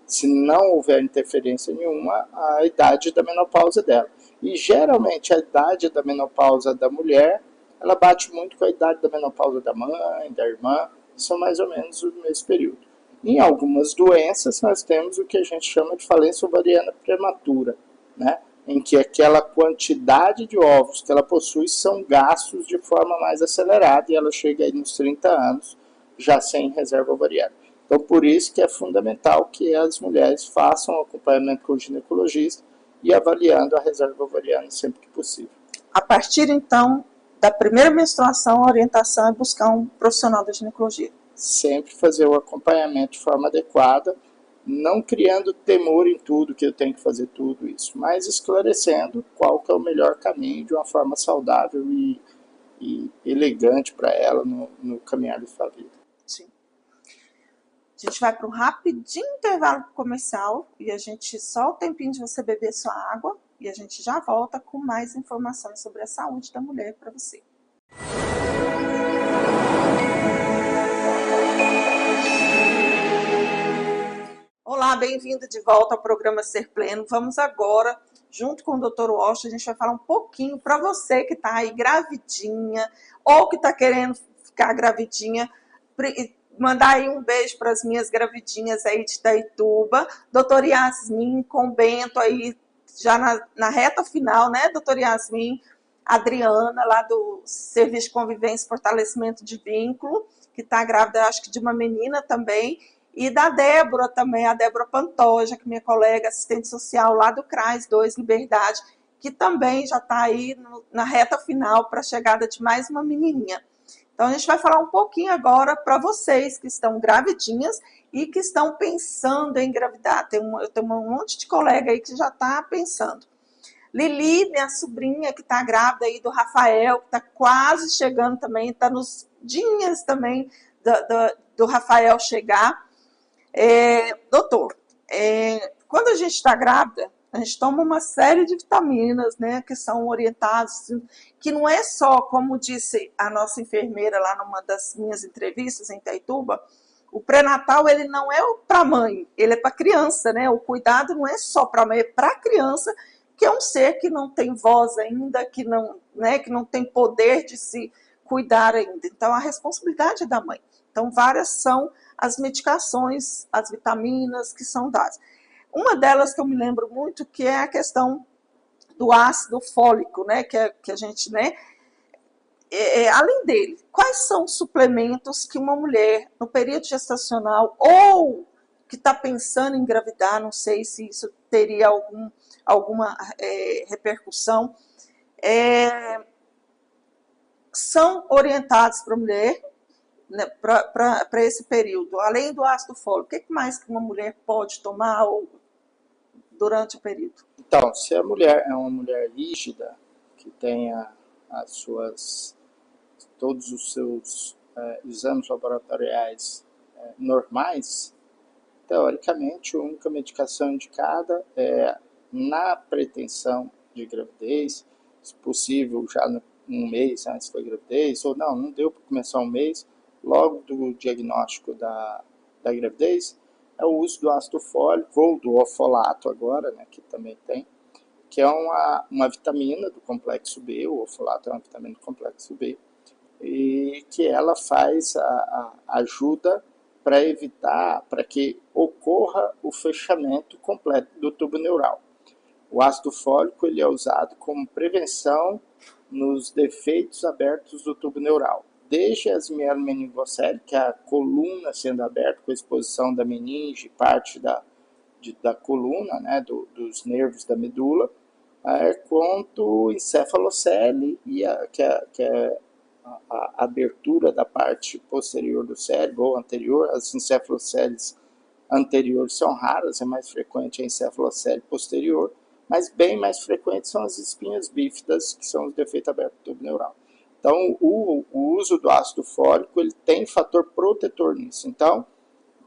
se não houver interferência nenhuma, a idade da menopausa dela. E, geralmente, a idade da menopausa da mulher, ela bate muito com a idade da menopausa da mãe, da irmã. são mais ou menos o mesmo período. Em algumas doenças, nós temos o que a gente chama de falência ovariana prematura, né? Em que aquela quantidade de ovos que ela possui são gastos de forma mais acelerada e ela chega aí nos 30 anos já sem reserva ovariana. Então, por isso que é fundamental que as mulheres façam acompanhamento com o ginecologista e avaliando a reserva ovariana sempre que possível. A partir, então, da primeira menstruação, a orientação é buscar um profissional da ginecologia. Sempre fazer o acompanhamento de forma adequada, não criando temor em tudo, que eu tenho que fazer tudo isso, mas esclarecendo qual que é o melhor caminho de uma forma saudável e elegante para ela no caminhar da sua vida. Sim. A gente vai para um rapidinho intervalo comercial e a gente só o tempinho de você beber sua água e a gente já volta com mais informações sobre a saúde da mulher para você. Olá, bem-vindo de volta ao programa Ser Pleno. Vamos agora, junto com o Dr. Washington, a gente vai falar um pouquinho para você que está aí gravidinha ou que está querendo ficar gravidinha, mandar aí um beijo para as minhas gravidinhas aí de Itaituba, doutor Yasmin com Bento aí já na reta final, né, doutor Yasmin, Adriana lá do Serviço de Convivência e Fortalecimento de Vínculo, que está grávida, acho que de uma menina também, e da Débora também, a Débora Pantoja, que é minha colega assistente social lá do CRAS 2 Liberdade, que também já está aí na reta final para a chegada de mais uma menininha. Então, a gente vai falar um pouquinho agora para vocês que estão gravidinhas e que estão pensando em engravidar. Eu tenho um monte de colega aí que já está pensando. Lili, minha sobrinha, que está grávida aí do Rafael, que está quase chegando também, está nos dias também do Rafael chegar. Doutor, quando a gente está grávida, a gente toma uma série de vitaminas, né, que são orientadas, que não é só, como disse a nossa enfermeira lá numa das minhas entrevistas em Itaituba, o pré-natal ele não é para a mãe, ele é para a criança, né? O cuidado não é só para a mãe, é para a criança, que é um ser que não tem voz ainda, que não tem poder de se cuidar ainda. Então, a responsabilidade é da mãe. Então, várias são as medicações, as vitaminas que são dadas. Uma delas que eu me lembro muito, que é a questão do ácido fólico, né, que a gente, né, além dele, quais são os suplementos que uma mulher no período gestacional ou que está pensando em engravidar, não sei se isso teria alguma repercussão, são orientados para a mulher, né, para esse período, além do ácido fólico, o que mais que uma mulher pode tomar durante o período? Então, se a mulher é uma mulher rígida, que tenha todos os seus exames laboratoriais normais, teoricamente, a única medicação indicada é na pretensão de gravidez, se possível já um mês antes da gravidez, ou não deu para começar um mês, logo do diagnóstico da gravidez, é o uso do ácido fólico ou do ofolato agora, né, que também tem, que é uma vitamina do complexo B, o ofolato é uma vitamina do complexo B, e que ela faz a ajuda para evitar, para que ocorra o fechamento completo do tubo neural. O ácido fólico ele é usado como prevenção nos defeitos abertos do tubo neural, desde as mielomeningocele, que é a coluna sendo aberta com a exposição da meninge, parte da coluna, né, dos nervos da medula, quanto encefalocele, que é a abertura da parte posterior do cérebro ou anterior. As encefaloceles anteriores são raras, é mais frequente a encefalocele posterior, mas bem mais frequentes são as espinhas bífidas, que são os defeitos abertos do tubo neural. Então, o uso do ácido fólico ele tem fator protetor nisso. Então,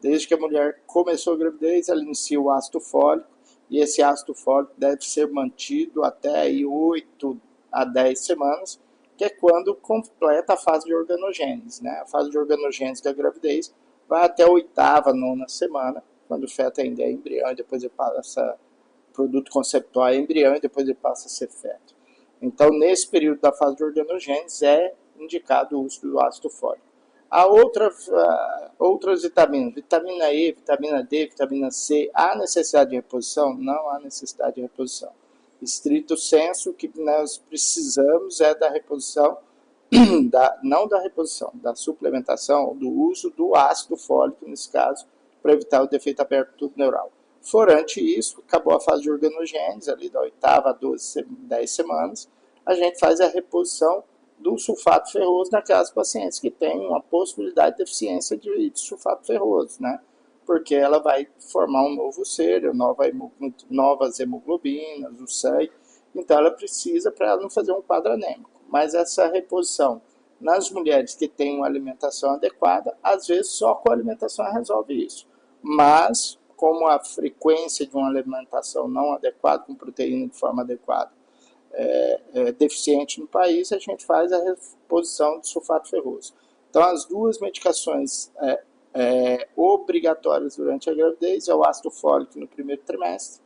desde que a mulher começou a gravidez, ela inicia o ácido fólico, e esse ácido fólico deve ser mantido até aí 8 a 10 semanas, que é quando completa a fase de organogênese, né? A fase de organogênese da gravidez vai até a 8ª, 9ª semana, quando o feto ainda é embrião, e depois ele passa produto conceptual é embrião, e depois ele passa a ser feto. Então, nesse período da fase de organogênese, é indicado o uso do ácido fólico. Há outras vitaminas, vitamina E, vitamina D, vitamina C. Há necessidade de reposição? Não há necessidade de reposição. Estrito senso, o que nós precisamos é da reposição, não da reposição, da suplementação, do uso do ácido fólico, nesse caso, para evitar o defeito aberto do tubo neural. Forante isso, acabou a fase de organogênese, ali da 8ª a 10 semanas, a gente faz a reposição do sulfato ferroso naquelas pacientes que têm uma possibilidade de deficiência de sulfato ferroso, né? Porque ela vai formar um novo ser, novas hemoglobinas, o sangue, então ela precisa para ela não fazer um quadro anêmico. Mas essa reposição nas mulheres que têm uma alimentação adequada, às vezes só com a alimentação resolve isso. Mas, como a frequência de uma alimentação não adequada, com proteína de forma adequada, deficiente no país, a gente faz a reposição de sulfato ferroso. Então, as duas medicações obrigatórias durante a gravidez é o ácido fólico no primeiro trimestre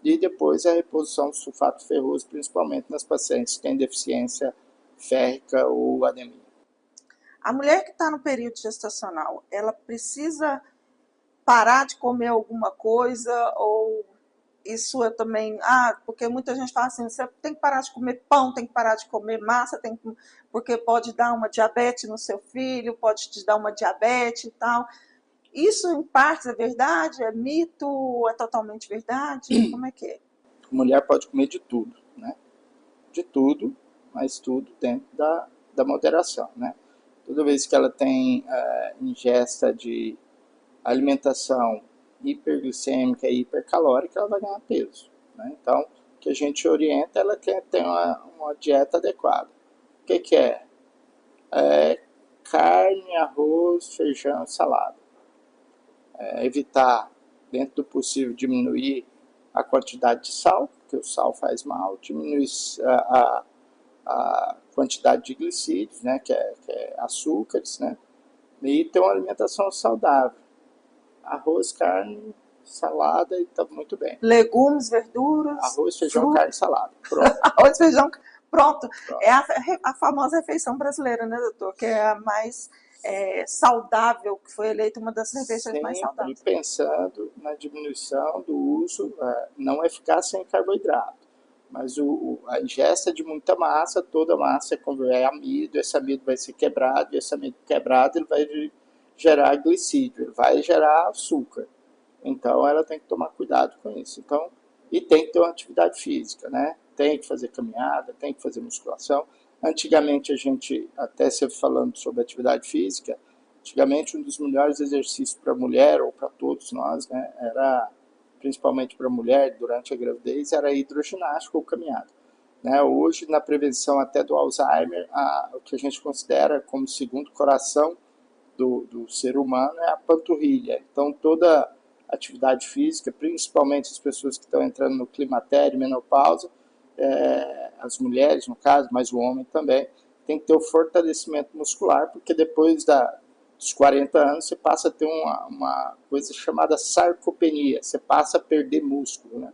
e depois a reposição de sulfato ferroso, principalmente nas pacientes que têm deficiência férrica ou anemia. A mulher que está no período gestacional, ela precisa parar de comer alguma coisa ou isso é também, porque muita gente fala assim, você tem que parar de comer pão, tem que parar de comer massa, porque pode dar uma diabetes no seu filho, pode te dar uma diabetes e tal. Isso, em parte, é verdade? É mito? É totalmente verdade? Como é que é? A mulher pode comer de tudo, né? De tudo, mas tudo dentro da moderação, né? Toda vez que ela tem ingesta de alimentação hiperglicêmica e hipercalórica, ela vai ganhar peso, né? Então, o que a gente orienta, ela quer ter uma dieta adequada. O que é? Carne, arroz, feijão e salada. Evitar, dentro do possível, diminuir a quantidade de sal, porque o sal faz mal, diminuir a quantidade de glicídios, né, que é açúcares, né, e ter uma alimentação saudável. Arroz, carne, salada e está muito bem. Legumes, verduras. Arroz, feijão, carne, salada. Pronto. Arroz, feijão, pronto. É a famosa refeição brasileira, né, doutor? Que é a mais saudável, que foi eleita uma das refeições mais saudáveis. Sempre pensando na diminuição do uso, não é ficar sem carboidrato, mas a ingesta de muita massa, toda massa é amido, esse amido vai ser quebrado, e esse amido quebrado ele vai gerar glicídio, ele vai gerar açúcar. Então ela tem que tomar cuidado com isso. Então, e tem que ter uma atividade física, né? Tem que fazer caminhada, tem que fazer musculação. Antigamente a gente, até você falando sobre atividade física, antigamente um dos melhores exercícios para a mulher, ou para todos nós, né, era, principalmente para a mulher, durante a gravidez, era hidroginástica ou caminhada. Né? Hoje, na prevenção até do Alzheimer, o que a gente considera como segundo coração do ser humano é a panturrilha. Então, toda atividade física, principalmente as pessoas que estão entrando no climatério, menopausa, as mulheres, no caso, mas o homem também, tem que ter o fortalecimento muscular, porque depois dos 40 anos você passa a ter uma coisa chamada sarcopenia, você passa a perder músculo, né?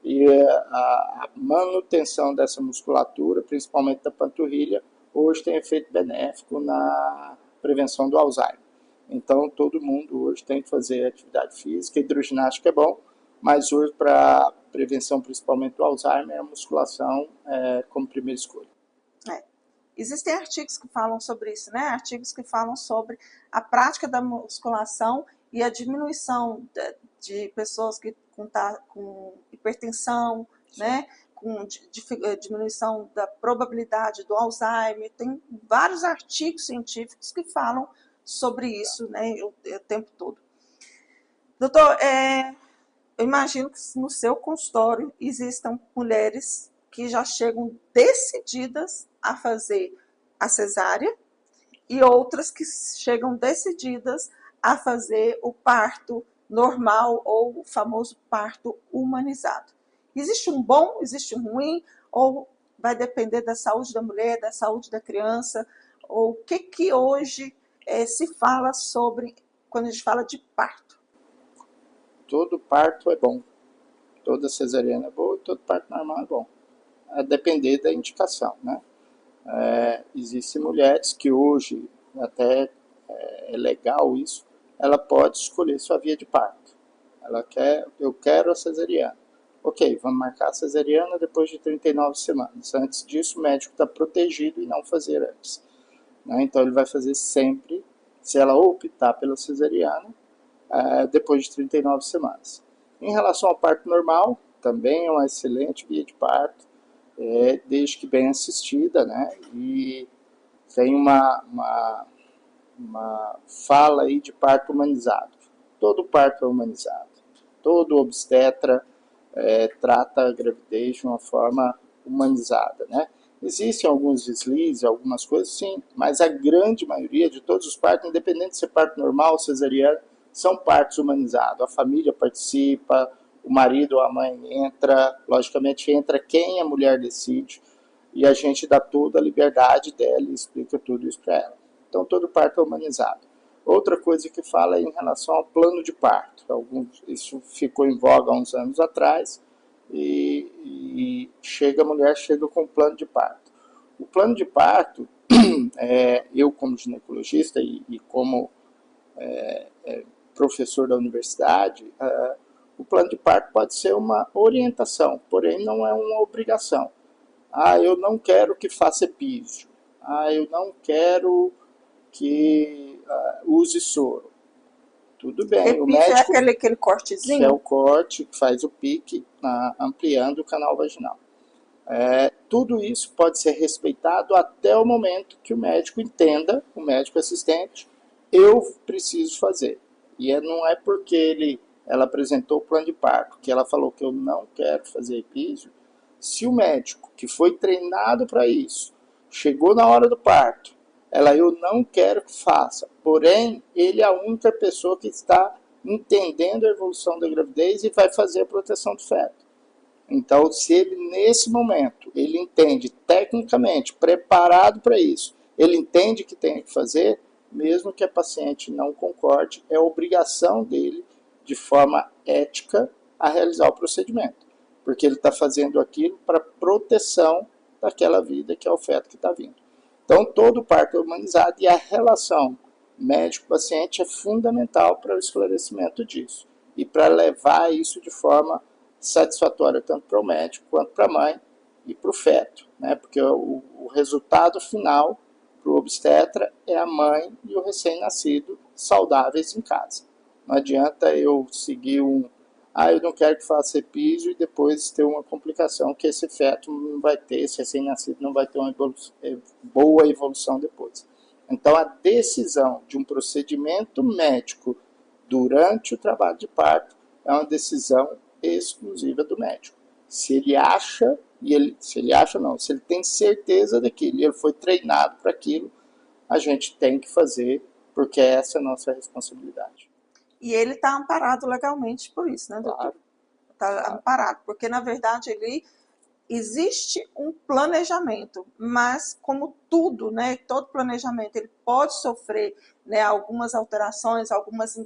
E a manutenção dessa musculatura, principalmente da panturrilha, hoje tem efeito benéfico na prevenção do Alzheimer. Então, todo mundo hoje tem que fazer atividade física, hidroginástica é bom, mas hoje, para prevenção principalmente do Alzheimer, a musculação como primeira escolha. Existem artigos que falam sobre isso, né? Artigos que falam sobre a prática da musculação e a diminuição de pessoas com hipertensão, né? Com diminuição da probabilidade do Alzheimer. Tem vários artigos científicos que falam sobre isso, né? O tempo todo. Doutor, eu imagino que no seu consultório existam mulheres que já chegam decididas a fazer a cesárea e outras que chegam decididas a fazer o parto normal ou o famoso parto humanizado. Existe um bom, existe um ruim, ou vai depender da saúde da mulher, da saúde da criança, ou o que hoje se fala sobre quando a gente fala de parto? Todo parto é bom, toda cesariana é boa e todo parto normal é bom. A depender da indicação, né? Existem mulheres que hoje até é legal isso, ela pode escolher sua via de parto. Eu quero a cesariana. Ok, vamos marcar a cesariana depois de 39 semanas. Antes disso, o médico está protegido e não fazer antes. Né? Então, ele vai fazer sempre, se ela optar pela cesariana, depois de 39 semanas. Em relação ao parto normal, também é uma excelente via de parto, desde que bem assistida, né? E tem uma fala aí de parto humanizado. Todo parto é humanizado. Todo obstetra trata a gravidez de uma forma humanizada, né? Existem alguns deslizes, algumas coisas, sim, mas a grande maioria de todos os partos, independente de ser parto normal ou cesariano, são partos humanizados. A família participa, o marido ou a mãe entra, logicamente entra quem a mulher decide, e a gente dá toda a liberdade dela e explica tudo isso para ela. Então, todo parto é humanizado. Outra coisa que fala é em relação ao plano de parto. Isso ficou em voga há uns anos atrás, e a mulher chega com um plano de parto. O plano de parto, eu como ginecologista e como professor da universidade, o plano de parto pode ser uma orientação, porém não é uma obrigação. Eu não quero que faça epísio. Eu não quero que use soro. Tudo bem, o médico... é aquele cortezinho? Que é o corte que faz o pique, ampliando o canal vaginal. Tudo isso pode ser respeitado até o momento que o médico entenda, o médico assistente, eu preciso fazer. E não é porque ela apresentou o plano de parto, que ela falou que eu não quero fazer epísio. Se o médico, que foi treinado para isso, chegou na hora do parto, eu não quero que faça, porém, ele é a única pessoa que está entendendo a evolução da gravidez e vai fazer a proteção do feto. Então, se ele, nesse momento, ele entende tecnicamente, preparado para isso, ele entende que tem que fazer, mesmo que a paciente não concorde, é obrigação dele, de forma ética, a realizar o procedimento. Porque ele está fazendo aquilo para proteção daquela vida que é o feto que está vindo. Então, todo parto é humanizado e a relação médico-paciente é fundamental para o esclarecimento disso e para levar isso de forma satisfatória tanto para o médico quanto para a mãe e para o feto, né? Porque o resultado final para o obstetra é a mãe e o recém-nascido saudáveis em casa. Não adianta eu seguir eu não quero que faça epísio e depois ter uma complicação que esse feto não vai ter, esse recém-nascido não vai ter uma boa evolução depois. Então, a decisão de um procedimento médico durante o trabalho de parto é uma decisão exclusiva do médico. Se ele tem certeza daquilo, ele foi treinado para aquilo, a gente tem que fazer, porque essa é a nossa responsabilidade. E ele está amparado legalmente por isso, né, doutor? Claro. Está amparado, porque na verdade existe um planejamento, mas como tudo, né, todo planejamento ele pode sofrer, né, algumas alterações, algumas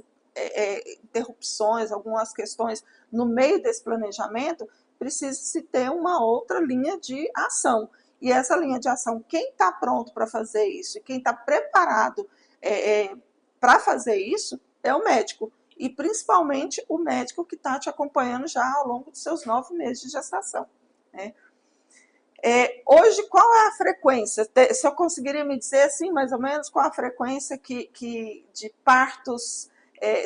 interrupções, algumas questões no meio desse planejamento, precisa-se ter uma outra linha de ação. E essa linha de ação, quem está pronto para fazer isso, quem está preparado para fazer isso, é o médico. E principalmente o médico que está te acompanhando já ao longo dos seus 9 meses de gestação, né? Hoje, qual é a frequência? Se eu conseguiria me dizer assim, mais ou menos, qual a frequência de partos,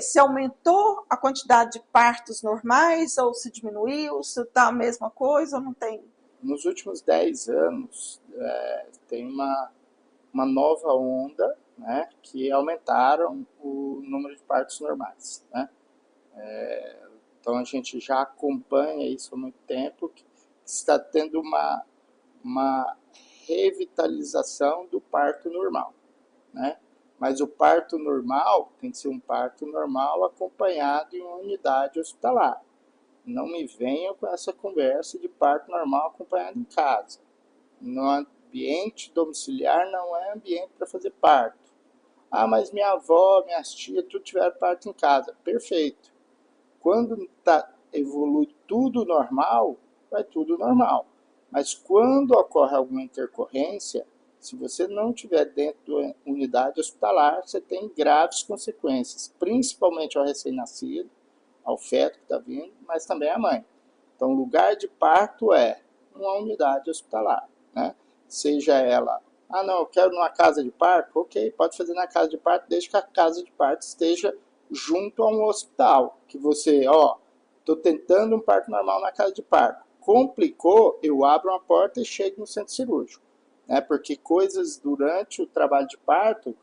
se aumentou a quantidade de partos normais ou se diminuiu, se está a mesma coisa ou não tem? Nos últimos 10 anos, tem uma nova onda, né, que aumentaram o número de partos normais, né? Então a gente já acompanha isso há muito tempo, que está tendo uma revitalização do parto normal, né? Mas o parto normal tem que ser um parto normal acompanhado em uma unidade hospitalar. Não me venham com essa conversa de parto normal acompanhado em casa. No ambiente domiciliar não é ambiente para fazer parto. Mas minha avó, minhas tias, tudo tiveram parto em casa. Perfeito. Quando evolui tudo normal, vai tudo normal. Mas quando ocorre alguma intercorrência, Se você não estiver dentro da unidade hospitalar, você tem graves consequências, principalmente ao recém-nascido, ao feto que está vindo, mas também à mãe. Então, o lugar de parto é uma unidade hospitalar, né? Seja ela, não, eu quero numa casa de parto, ok, pode fazer na casa de parto, desde que a casa de parto esteja junto a um hospital, que você, estou tentando um parto normal na casa de parto, complicou, eu abro uma porta e chego no centro cirúrgico, né? Porque coisas durante o trabalho de parto,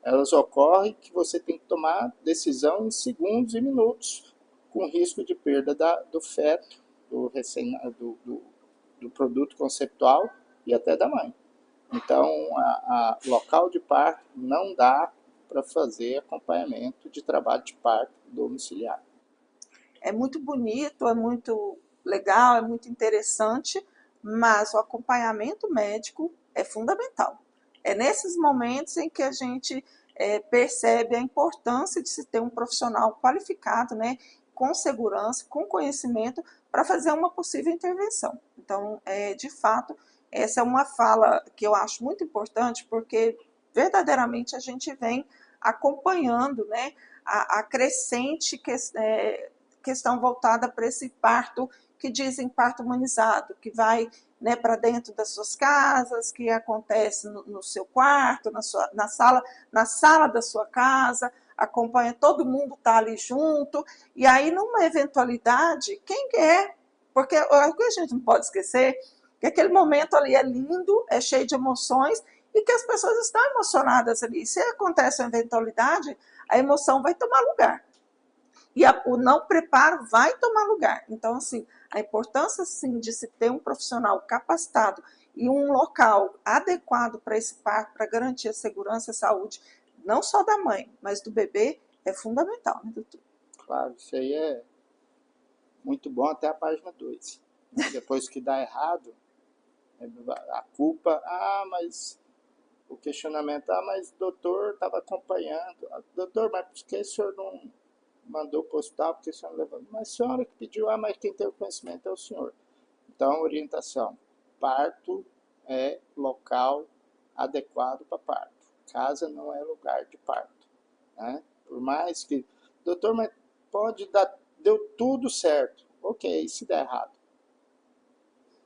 elas ocorrem que você tem que tomar decisão em segundos e minutos, com risco de perda do feto, do produto conceptual e até da mãe. Então, a local de parto não dá para fazer acompanhamento de trabalho de parto domiciliar. É muito bonito, é muito legal, é muito interessante, mas o acompanhamento médico é fundamental. É nesses momentos em que a gente percebe a importância de se ter um profissional qualificado, né, com segurança, com conhecimento, para fazer uma possível intervenção. Então, de fato, essa é uma fala que eu acho muito importante, porque verdadeiramente a gente vem acompanhando, né, a crescente questão voltada para esse parto, que dizem parto humanizado, que vai, né, para dentro das suas casas, que acontece no seu quarto, na sala da sua casa, acompanha, todo mundo está ali junto, e aí numa eventualidade, quem quer, porque o que a gente não pode esquecer, que aquele momento ali é lindo, é cheio de emoções, e que as pessoas estão emocionadas ali. Se acontece uma eventualidade, a emoção vai tomar lugar. E o não preparo vai tomar lugar. Então, assim, a importância, sim, de se ter um profissional capacitado e um local adequado para esse parto, para garantir a segurança e a saúde, não só da mãe, mas do bebê, é fundamental, né, doutor? Claro, isso aí é muito bom até a página 2. Depois que dá errado, a culpa, mas o questionamento, mas o doutor estava acompanhando. Doutor, mas por que o senhor não mandou para o hospital, porque o senhor não levou? Mas a senhora que pediu, mas quem tem o conhecimento é o senhor. Então, orientação, parto é local adequado para parto. Casa não é lugar de parto, né? Por mais que, doutor, mas pode dar, deu tudo certo. Ok, se der errado.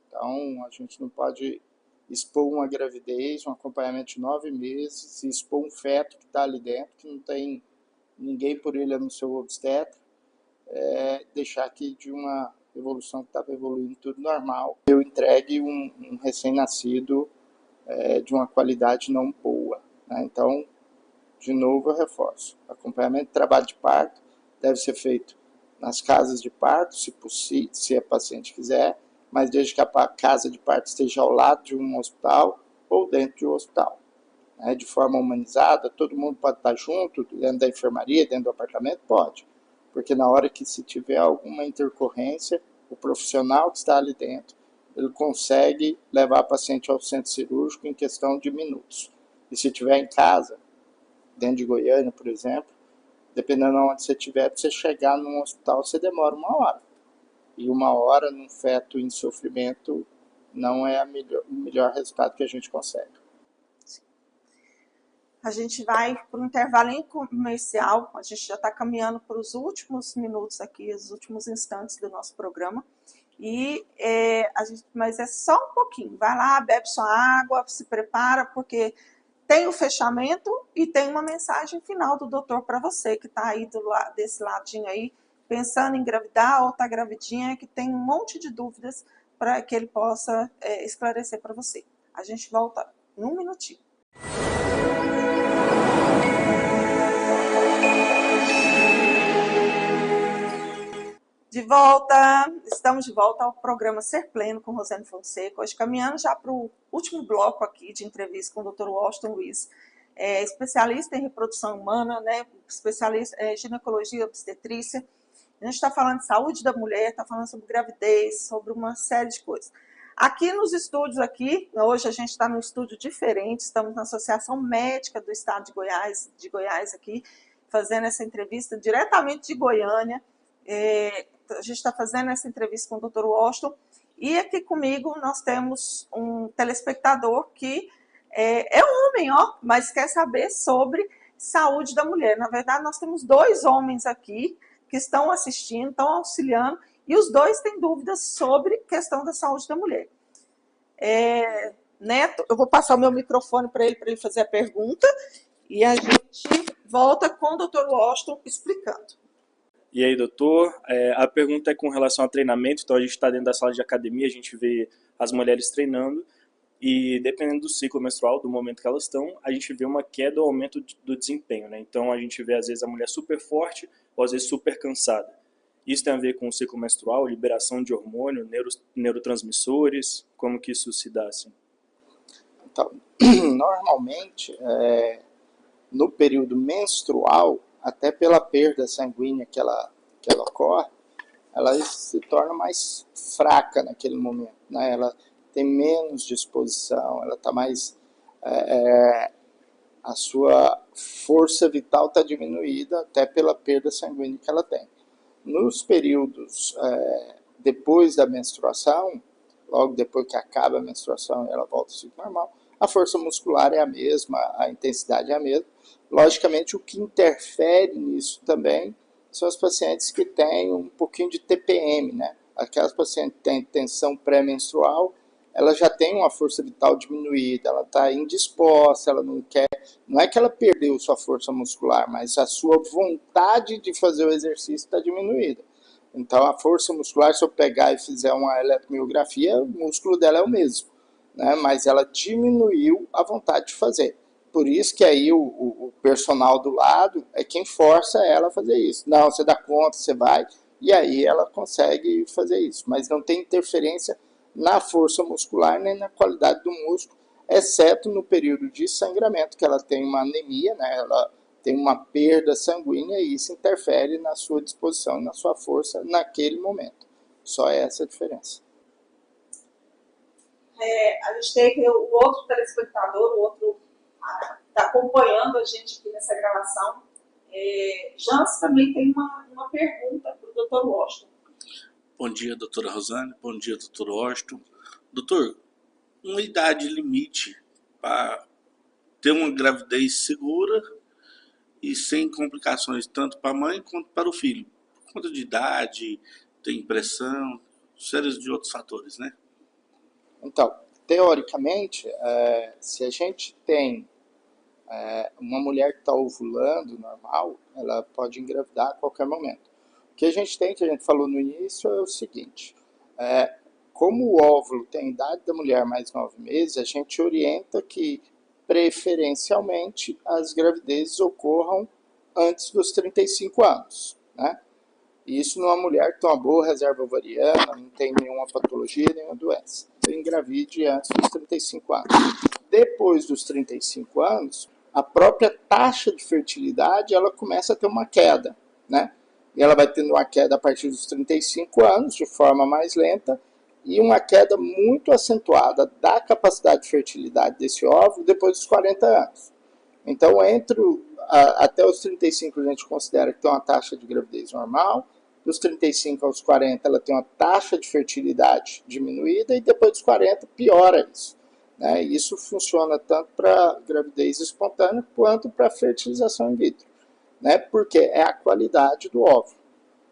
Então, a gente não pode expor uma gravidez, um acompanhamento de 9 meses, expor um feto que está ali dentro, que não tem ninguém por ele no seu obstetra, deixar aqui de uma evolução que estava evoluindo tudo normal, eu entregue um recém-nascido de uma qualidade não boa, né? Então, de novo eu reforço, acompanhamento de trabalho de parto deve ser feito nas casas de parto, se possível, se a paciente quiser, mas desde que a casa de parto esteja ao lado de um hospital ou dentro de um hospital. De forma humanizada, todo mundo pode estar junto, dentro da enfermaria, dentro do apartamento, pode. Porque na hora que se tiver alguma intercorrência, o profissional que está ali dentro, ele consegue levar a paciente ao centro cirúrgico em questão de minutos. E se estiver em casa, dentro de Goiânia, por exemplo, dependendo de onde você estiver, para você chegar num hospital, você demora 1 hora. E 1 hora num feto em sofrimento não é o melhor resultado que a gente consegue. A gente vai para um intervalo comercial, a gente já está caminhando para os últimos minutos aqui, os últimos instantes do nosso programa, mas é só um pouquinho, vai lá, bebe sua água, se prepara, porque tem o fechamento e tem uma mensagem final do doutor para você, que está aí desse ladinho aí, pensando em engravidar ou está gravidinha, que tem um monte de dúvidas para que ele possa esclarecer para você. A gente volta em um minutinho. De volta, estamos de volta ao programa Ser Pleno com Rosane Fonseca, hoje caminhando já para o último bloco aqui de entrevista com o Dr. Washington Luiz, especialista em reprodução humana, né, especialista em ginecologia e obstetrícia. A gente está falando de saúde da mulher, está falando sobre gravidez, sobre uma série de coisas. Aqui nos estúdios aqui, hoje a gente está num estúdio diferente, estamos na Associação Médica do Estado de Goiás aqui, fazendo essa entrevista diretamente de Goiânia. A gente está fazendo essa entrevista com o Dr. Washington, e aqui comigo nós temos um telespectador que é homem, ó, mas quer saber sobre saúde da mulher. Na verdade, nós temos 2 homens aqui que estão assistindo, estão auxiliando, e os 2 têm dúvidas sobre questão da saúde da mulher. Neto, eu vou passar o meu microfone para ele fazer a pergunta, e a gente volta com o Dr. Washington explicando. E aí, doutor, a pergunta é com relação ao treinamento. Então, a gente está dentro da sala de academia, a gente vê as mulheres treinando, e dependendo do ciclo menstrual, do momento que elas estão, a gente vê uma queda ou aumento do desempenho, né? Então, a gente vê, às vezes, a mulher super forte ou, às vezes, super cansada. Isso tem a ver com o ciclo menstrual, liberação de hormônio, neurotransmissores? Como que isso se dá, assim? Então, normalmente, no período menstrual, até pela perda sanguínea que ela ocorre, ela se torna mais fraca naquele momento, né? Ela tem menos disposição, ela está mais... a sua força vital está diminuída até pela perda sanguínea que ela tem. Nos períodos depois da menstruação, logo depois que acaba a menstruação e ela volta ao ciclo normal, a força muscular é a mesma, a intensidade é a mesma. Logicamente, o que interfere nisso também são as pacientes que têm um pouquinho de TPM, né? Aquelas pacientes que têm tensão pré-menstrual, ela já tem uma força vital diminuída, ela está indisposta, ela não quer... Não é que ela perdeu sua força muscular, mas a sua vontade de fazer o exercício está diminuída. Então, a força muscular, se eu pegar e fizer uma eletromiografia, o músculo dela é o mesmo, né? Mas ela diminuiu a vontade de fazer. Por isso que aí o personal do lado é quem força ela a fazer isso. Não, você dá conta, você vai, e aí ela consegue fazer isso. Mas não tem interferência na força muscular nem na qualidade do músculo, exceto no período de sangramento, que ela tem uma anemia, né? Ela tem uma perda sanguínea e isso interfere na sua disposição e na sua força naquele momento. Só essa a diferença. A gente tem aqui o outro telespectador, o outro está acompanhando a gente aqui nessa gravação. Jans também tem uma pergunta para o Dr. Washington. Bom dia, doutora Rosane. Bom dia, doutor Washington. Doutor, uma idade limite para ter uma gravidez segura e sem complicações tanto para a mãe quanto para o filho. Por conta de idade, tem pressão, séries de outros fatores, né? Então, teoricamente, se a gente tem uma mulher que está ovulando normal, ela pode engravidar a qualquer momento. O que a gente tem, que a gente falou no início, é o seguinte: como o óvulo tem a idade da mulher mais 9 meses, a gente orienta que preferencialmente as gravidezes ocorram antes dos 35 anos, né? Isso numa mulher que tem uma boa reserva ovariana, não tem nenhuma patologia, nenhuma doença. Então, engravide antes dos 35 anos. Depois dos 35 anos, a própria taxa de fertilidade ela começa a ter uma queda, né? E ela vai tendo uma queda a partir dos 35 anos, de forma mais lenta, e uma queda muito acentuada da capacidade de fertilidade desse óvulo depois dos 40 anos. Então, até os 35 a gente considera que tem uma taxa de gravidez normal, dos 35 aos 40 ela tem uma taxa de fertilidade diminuída e depois dos 40 piora isso, né? Isso funciona tanto para gravidez espontânea quanto para fertilização in vitro, né? Porque é a qualidade do óvulo.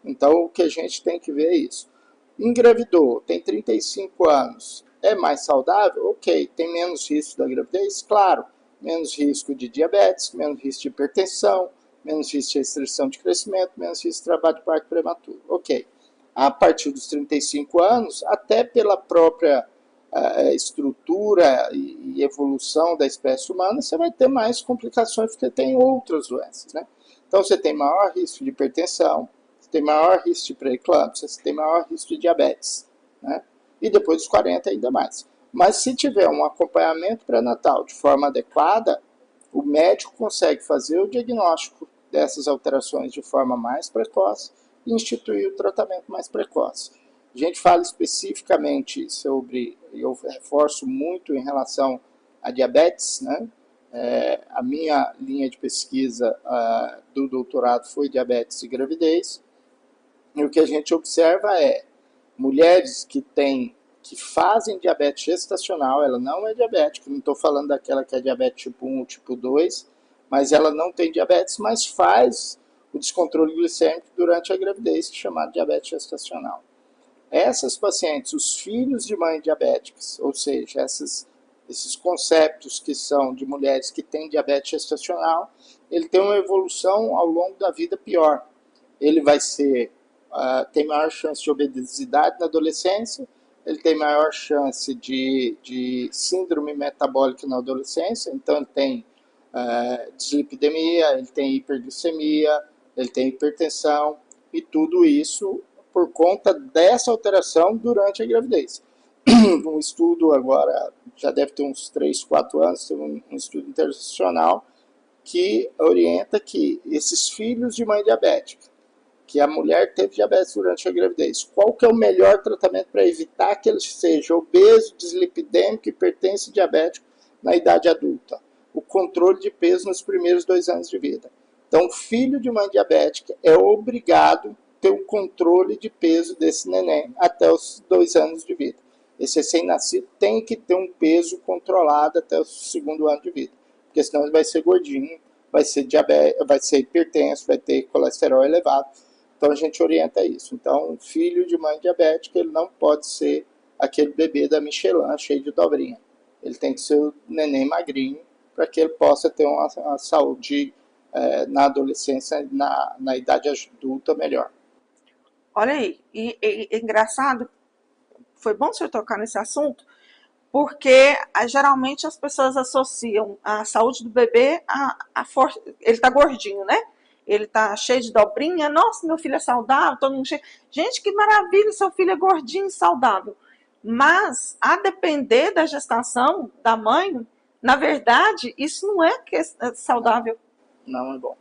Então, o que a gente tem que ver é isso. Engravidou, tem 35 anos, é mais saudável? Ok. Tem menos risco da gravidez? Claro. Menos risco de diabetes, menos risco de hipertensão, menos risco de restrição de crescimento, menos risco de trabalho de parto prematuro. Ok. A partir dos 35 anos, até pela própria estrutura e evolução da espécie humana, você vai ter mais complicações porque tem outras doenças, né? Então, você tem maior risco de hipertensão, você tem maior risco de pré-eclâmpsia, você tem maior risco de diabetes, né? E depois dos 40 ainda mais. Mas se tiver um acompanhamento pré-natal de forma adequada, o médico consegue fazer o diagnóstico dessas alterações de forma mais precoce e instituir o tratamento mais precoce. A gente fala especificamente sobre, eu reforço muito em relação a diabetes, né? A minha linha de pesquisa do doutorado foi diabetes e gravidez. E o que a gente observa é mulheres que que fazem diabetes gestacional, ela não é diabética, não estou falando daquela que é diabetes tipo 1 ou tipo 2, mas ela não tem diabetes, mas faz o descontrole glicêmico durante a gravidez, que é chamado diabetes gestacional. Essas pacientes, os filhos de mães diabéticas, ou seja, esses conceptos que são de mulheres que têm diabetes gestacional, ele tem uma evolução ao longo da vida pior. Ele vai ser, tem maior chance de obesidade na adolescência, ele tem maior chance de síndrome metabólica na adolescência, então ele tem dislipidemia, ele tem hiperglicemia, ele tem hipertensão, e tudo isso por conta dessa alteração durante a gravidez. Um estudo agora, já deve ter uns 3, 4 anos, tem um estudo internacional que orienta que esses filhos de mãe diabética, que a mulher teve diabetes durante a gravidez, qual que é o melhor tratamento para evitar que ele seja obeso, dislipidêmico, hipertenso e diabético na idade adulta? O controle de peso nos primeiros 2 anos de vida. Então, o filho de mãe diabética é obrigado a ter o controle de peso desse neném até os 2 anos de vida. Esse recém-nascido tem que ter um peso controlado até o 2º ano de vida, porque senão ele vai ser gordinho, vai ser diabético, vai ser hipertenso, vai ter colesterol elevado. Então a gente orienta isso. Então, filho de mãe diabética, ele não pode ser aquele bebê da Michelin cheio de dobrinha. Ele tem que ser o neném magrinho para que ele possa ter uma saúde na adolescência, na idade adulta melhor. Olha aí, e é engraçado, foi bom o senhor tocar nesse assunto, porque geralmente as pessoas associam a saúde do bebê a força. Ele está gordinho, né? Ele está cheio de dobrinha. Nossa, meu filho é saudável, todo mundo cheio. Gente, que maravilha, seu filho é gordinho e saudável. Mas, a depender da gestação da mãe, na verdade, isso não é saudável. Não é bom.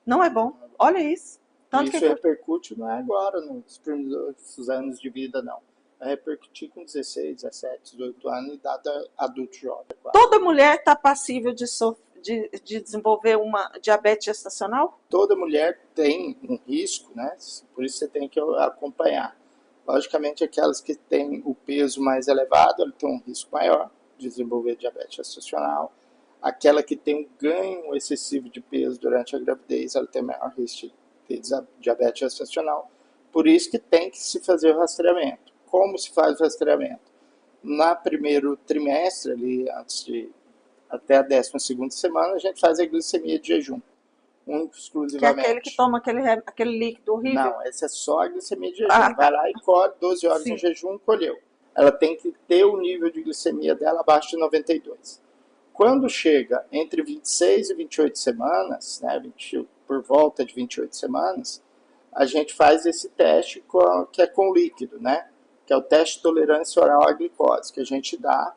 Não é bom. Olha isso. Tanto isso que repercute não é agora, nos primeiros anos de vida, não. Vai repercutir com 16, 17, 18 anos, idade adulto jovem. Toda mulher está passível de desenvolver uma diabetes gestacional? Toda mulher tem um risco, né? Por isso você tem que acompanhar. Logicamente, aquelas que têm o peso mais elevado, ela tem um risco maior de desenvolver diabetes gestacional. Aquela que tem um ganho excessivo de peso durante a gravidez, ela tem maior risco de ter diabetes gestacional. Por isso que tem que se fazer o rastreamento. Como se faz o rastreamento? No primeiro trimestre, ali, até a 12ª semana, a gente faz a glicemia de jejum, exclusivamente. Que é aquele que toma aquele líquido horrível? Não, essa é só a glicemia de jejum. Vai lá e colhe 12 horas em jejum, colheu. Ela tem que ter o nível de glicemia dela abaixo de 92. Quando chega entre 26 e 28 semanas, né, por volta de 28 semanas, a gente faz esse teste que é com líquido, né? Que é o teste de tolerância oral à glicose, que a gente dá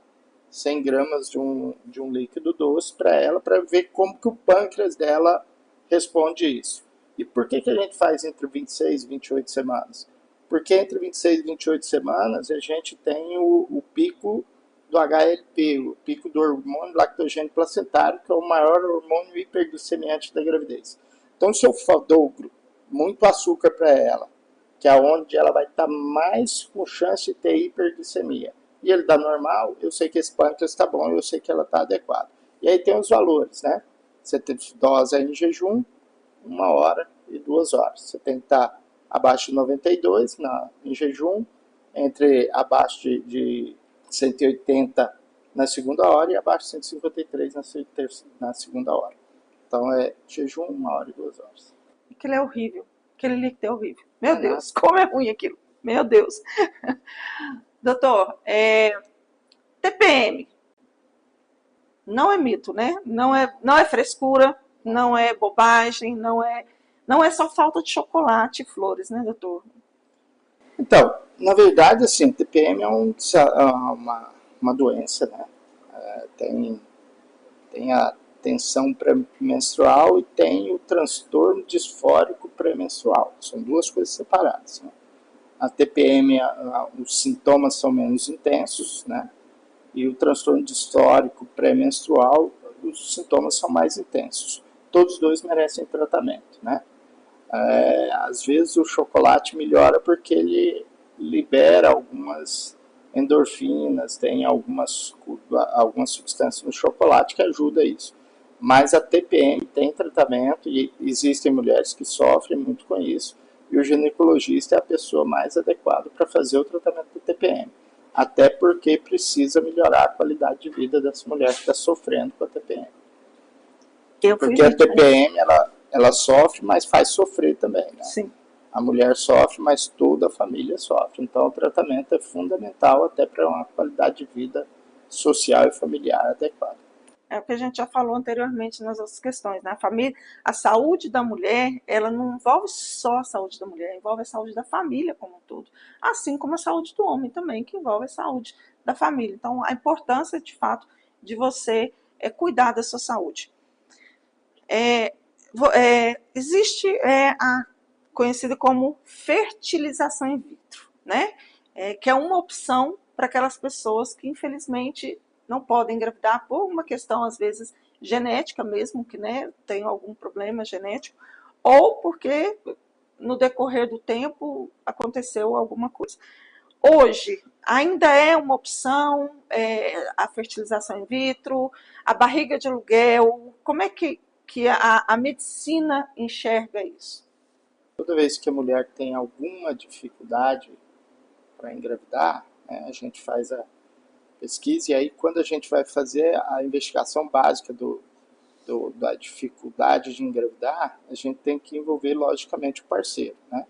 100 gramas de um líquido doce para ela, para ver como que o pâncreas dela responde isso. E por que a gente faz entre 26 e 28 semanas? Porque entre 26 e 28 semanas a gente tem o pico do HLP, o pico do hormônio lactogênio placentário, que é o maior hormônio hiperglicemiante da gravidez. Então, se eu dou muito açúcar para ela, que é onde ela vai estar mais com chance de ter hiperglicemia, e ele dá normal, eu sei que esse pâncreas está bom, eu sei que ela está adequada. E aí tem os valores, né? Você tem dose em jejum, 1 hora e 2 horas. Você tem que estar abaixo de 92 em jejum, abaixo de 180 na 2ª hora e abaixo de 153 na 2ª hora. Então é jejum, 1 hora e 2 horas. Aquilo é horrível. Aquele líquido é horrível. Meu Deus, como é ruim aquilo. Meu Deus. Doutor, TPM. Não é mito, né? Não é frescura, não é bobagem, não é só falta de chocolate e flores, né, doutor? Então, na verdade, assim, TPM é uma doença, né? Tem a tensão pré-menstrual e tem o transtorno disfórico pré-menstrual. São 2 coisas separadas, né? A TPM, os sintomas são menos intensos, né? E o transtorno disfórico pré-menstrual, os sintomas são mais intensos. Todos os 2 merecem tratamento, né? Às vezes o chocolate melhora porque ele libera algumas endorfinas, tem algumas substâncias no chocolate que ajudam isso. Mas a TPM tem tratamento e existem mulheres que sofrem muito com isso, e o ginecologista é a pessoa mais adequada para fazer o tratamento da TPM. Até porque precisa melhorar a qualidade de vida dessa mulher que está sofrendo com a TPM. Porque a TPM, ela sofre, mas faz sofrer também, né? Sim. A mulher sofre, mas toda a família sofre. Então, o tratamento é fundamental até para uma qualidade de vida social e familiar adequada. É o que a gente já falou anteriormente nas outras questões, né? A saúde da mulher, ela não envolve só a saúde da mulher, envolve a saúde da família como um todo, assim como a saúde do homem também, que envolve a saúde da família. Então, a importância, de fato, de você cuidar da sua saúde. Existe a conhecida como fertilização in vitro, né? Que é uma opção para aquelas pessoas que, infelizmente, não podem engravidar por uma questão, às vezes, genética mesmo, que, né, tem algum problema genético, ou porque no decorrer do tempo aconteceu alguma coisa. Hoje, ainda é uma opção a fertilização in vitro, a barriga de aluguel, como é que a medicina enxerga isso? Toda vez que a mulher tem alguma dificuldade para engravidar, né, a gente faz a pesquisa, e aí quando a gente vai fazer a investigação básica da dificuldade de engravidar, a gente tem que envolver logicamente o parceiro, né?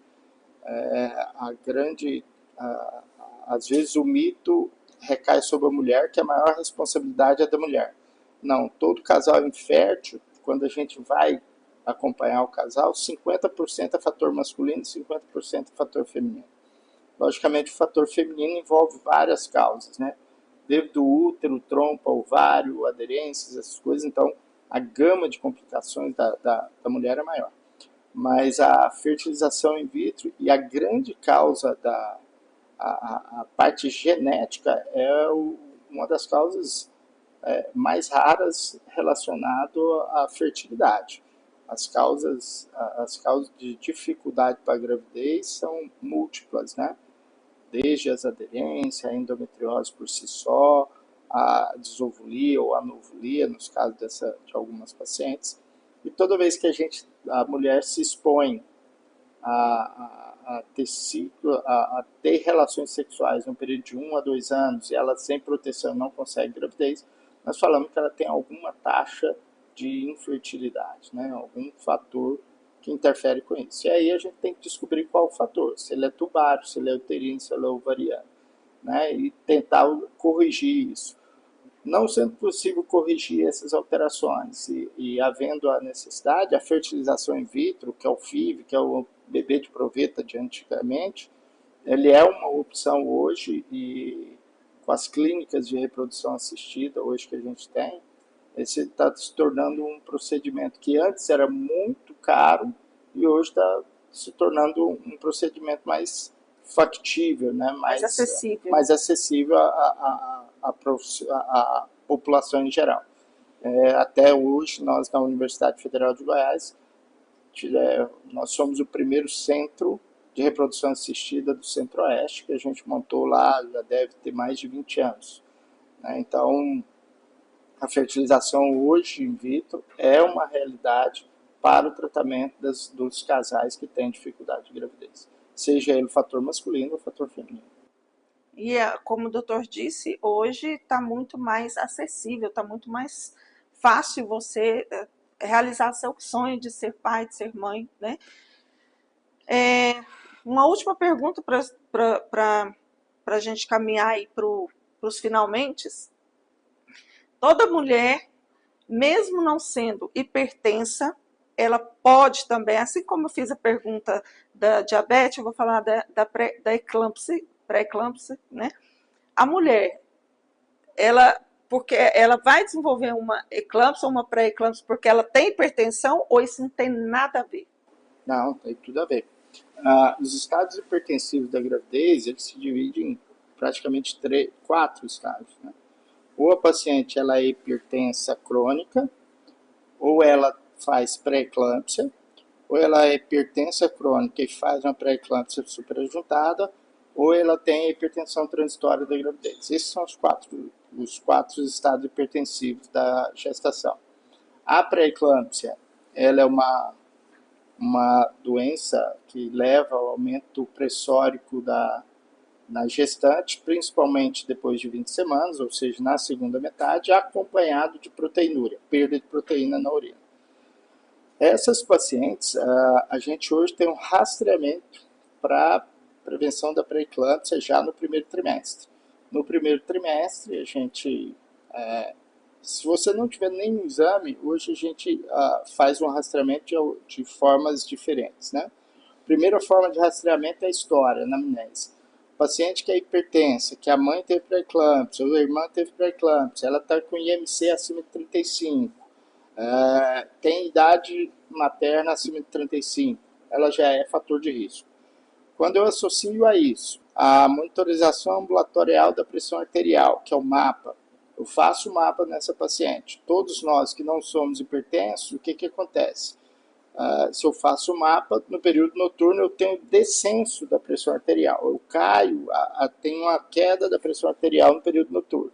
Às vezes o mito recai sobre a mulher que a maior responsabilidade é da mulher. Não, todo casal infértil, quando a gente vai acompanhar o casal, 50% é fator masculino e 50% é fator feminino. Logicamente, o fator feminino envolve várias causas, né? Desde o útero, trompa, ovário, aderências, essas coisas. Então, a gama de complicações da mulher é maior. Mas a fertilização in vitro e a grande causa a parte genética é uma das causas mais raras relacionado à fertilidade. As causas de dificuldade para a gravidez são múltiplas, né? Desde as aderências, a endometriose por si só, a desovulia ou anovulia, nos casos de algumas pacientes. E toda vez que a mulher se expõe a ter relações sexuais no período de 1 a 2 anos e ela sem proteção não consegue gravidez, nós falamos que ela tem alguma taxa de infertilidade, né? Algum fator que interfere com isso. E aí a gente tem que descobrir qual o fator, se ele é tubário, se ele é uterino, se ele é ovariano, né? E tentar corrigir isso. Não sendo possível corrigir essas alterações e havendo a necessidade, a fertilização in vitro, que é o FIV, que é o bebê de proveta de antigamente, ele é uma opção hoje e com as clínicas de reprodução assistida hoje que a gente tem, esse está se tornando um procedimento que antes era muito caro e hoje está se tornando um procedimento mais factível, né? mais acessível à população em geral. Até hoje, nós na Universidade Federal de Goiás, nós somos o primeiro centro de reprodução assistida do Centro-Oeste, que a gente montou lá, já deve ter mais de 20 anos. Né? Então, a fertilização hoje in vitro é uma realidade para o tratamento dos casais que têm dificuldade de gravidez, seja ele o fator masculino ou o fator feminino. E, como o doutor disse, hoje está muito mais acessível, está muito mais fácil você realizar seu sonho de ser pai, de ser mãe, né? Uma última pergunta para a gente caminhar aí para os finalmente. Toda mulher, mesmo não sendo hipertensa, ela pode também, assim como eu fiz a pergunta da diabetes, eu vou falar da eclâmpsia, pré-eclâmpsia, né? A mulher, porque ela vai desenvolver uma eclâmpsia ou uma pré-eclâmpsia porque ela tem hipertensão, ou isso não tem nada a ver? Não, tem tudo a ver. Os estados hipertensivos da gravidez, eles se dividem em praticamente 4 estágios, né? Ou a paciente ela é hipertensa crônica, ou ela faz pré-eclâmpsia, ou ela é hipertensa crônica e faz uma pré-eclâmpsia superajuntada, ou ela tem a hipertensão transitória da gravidez. Esses são os quatro estados hipertensivos da gestação. A pré-eclâmpsia, ela é uma doença que leva ao aumento pressórico na gestante, principalmente depois de 20 semanas, ou seja, na segunda metade, acompanhado de proteinúria, perda de proteína na urina. Essas pacientes, a gente hoje tem um rastreamento para prevenção da pré-eclâmpsia já no primeiro trimestre. No primeiro trimestre, a gente, se você não tiver nenhum exame, hoje a gente faz um rastreamento de formas diferentes, né? Primeira forma de rastreamento é a história, a anamnese. O paciente que é hipertensa, que a mãe teve pré-eclâmpsia, ou a irmã teve pré-eclâmpsia, ela está com IMC acima de 35, tem idade materna acima de 35, ela já é fator de risco. Quando eu associo a isso a monitorização ambulatorial da pressão arterial, que é o MAPA, eu faço o MAPA nessa paciente. Todos nós que não somos hipertensos, o que acontece? Se eu faço o MAPA, no período noturno eu tenho descenso da pressão arterial. Eu caio, tenho uma queda da pressão arterial no período noturno.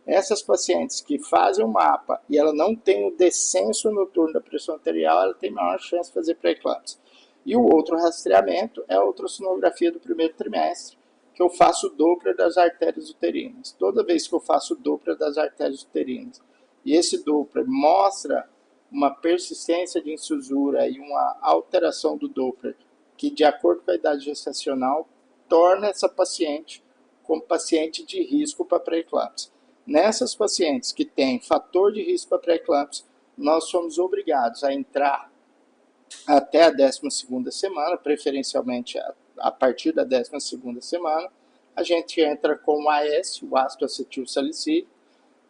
Essas pacientes que fazem o MAPA e ela não tem o descenso noturno da pressão arterial, ela tem maior chance de fazer pré-eclâmpsia. E o outro rastreamento é a ultrassonografia do primeiro trimestre, que eu faço o Doppler das artérias uterinas. Toda vez que eu faço o Doppler das artérias uterinas, e esse Doppler mostra uma persistência de incisura e uma alteração do Doppler, que de acordo com a idade gestacional, torna essa paciente como paciente de risco para pré-eclâmpsia. Nessas pacientes que têm fator de risco para pré-eclâmpsia, nós somos obrigados a entrar até a 12ª semana, preferencialmente a partir da 12ª semana, a gente entra com o AS, o ácido acetil salicílico,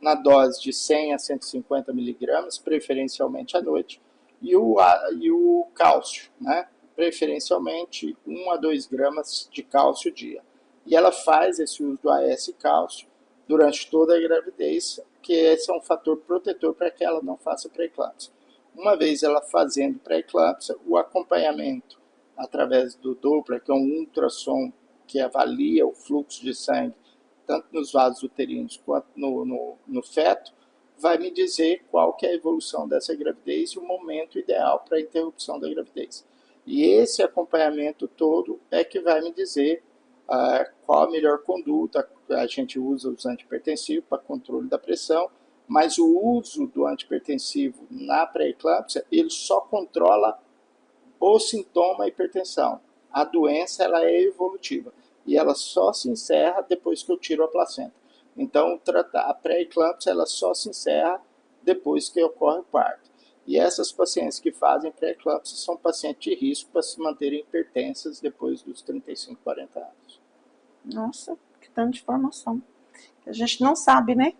na dose de 100 a 150 miligramas, preferencialmente à noite, e o cálcio, né? Preferencialmente 1 a 2 gramas de cálcio dia. E ela faz esse uso do AS cálcio durante toda a gravidez, que esse é um fator protetor para que ela não faça pré-eclâmpsia. Uma vez ela fazendo pré-eclâmpsia, o acompanhamento através do Doppler, que é um ultrassom que avalia o fluxo de sangue, tanto nos vasos uterinos quanto no feto, vai me dizer qual que é a evolução dessa gravidez e o momento ideal para a interrupção da gravidez. E esse acompanhamento todo é que vai me dizer qual a melhor conduta. A gente usa os antihipertensivos para controle da pressão, mas o uso do antihipertensivo na pré-eclâmpsia, ele só controla o sintoma hipertensão. A doença ela é evolutiva e ela só se encerra depois que eu tiro a placenta. Então, a pré-eclâmpsia ela só se encerra depois que ocorre o parto. E essas pacientes que fazem pré-eclâmpsia são pacientes de risco para se manterem hipertensas depois dos 35, 40 anos. Nossa, que tanto de informação. A gente não sabe, né?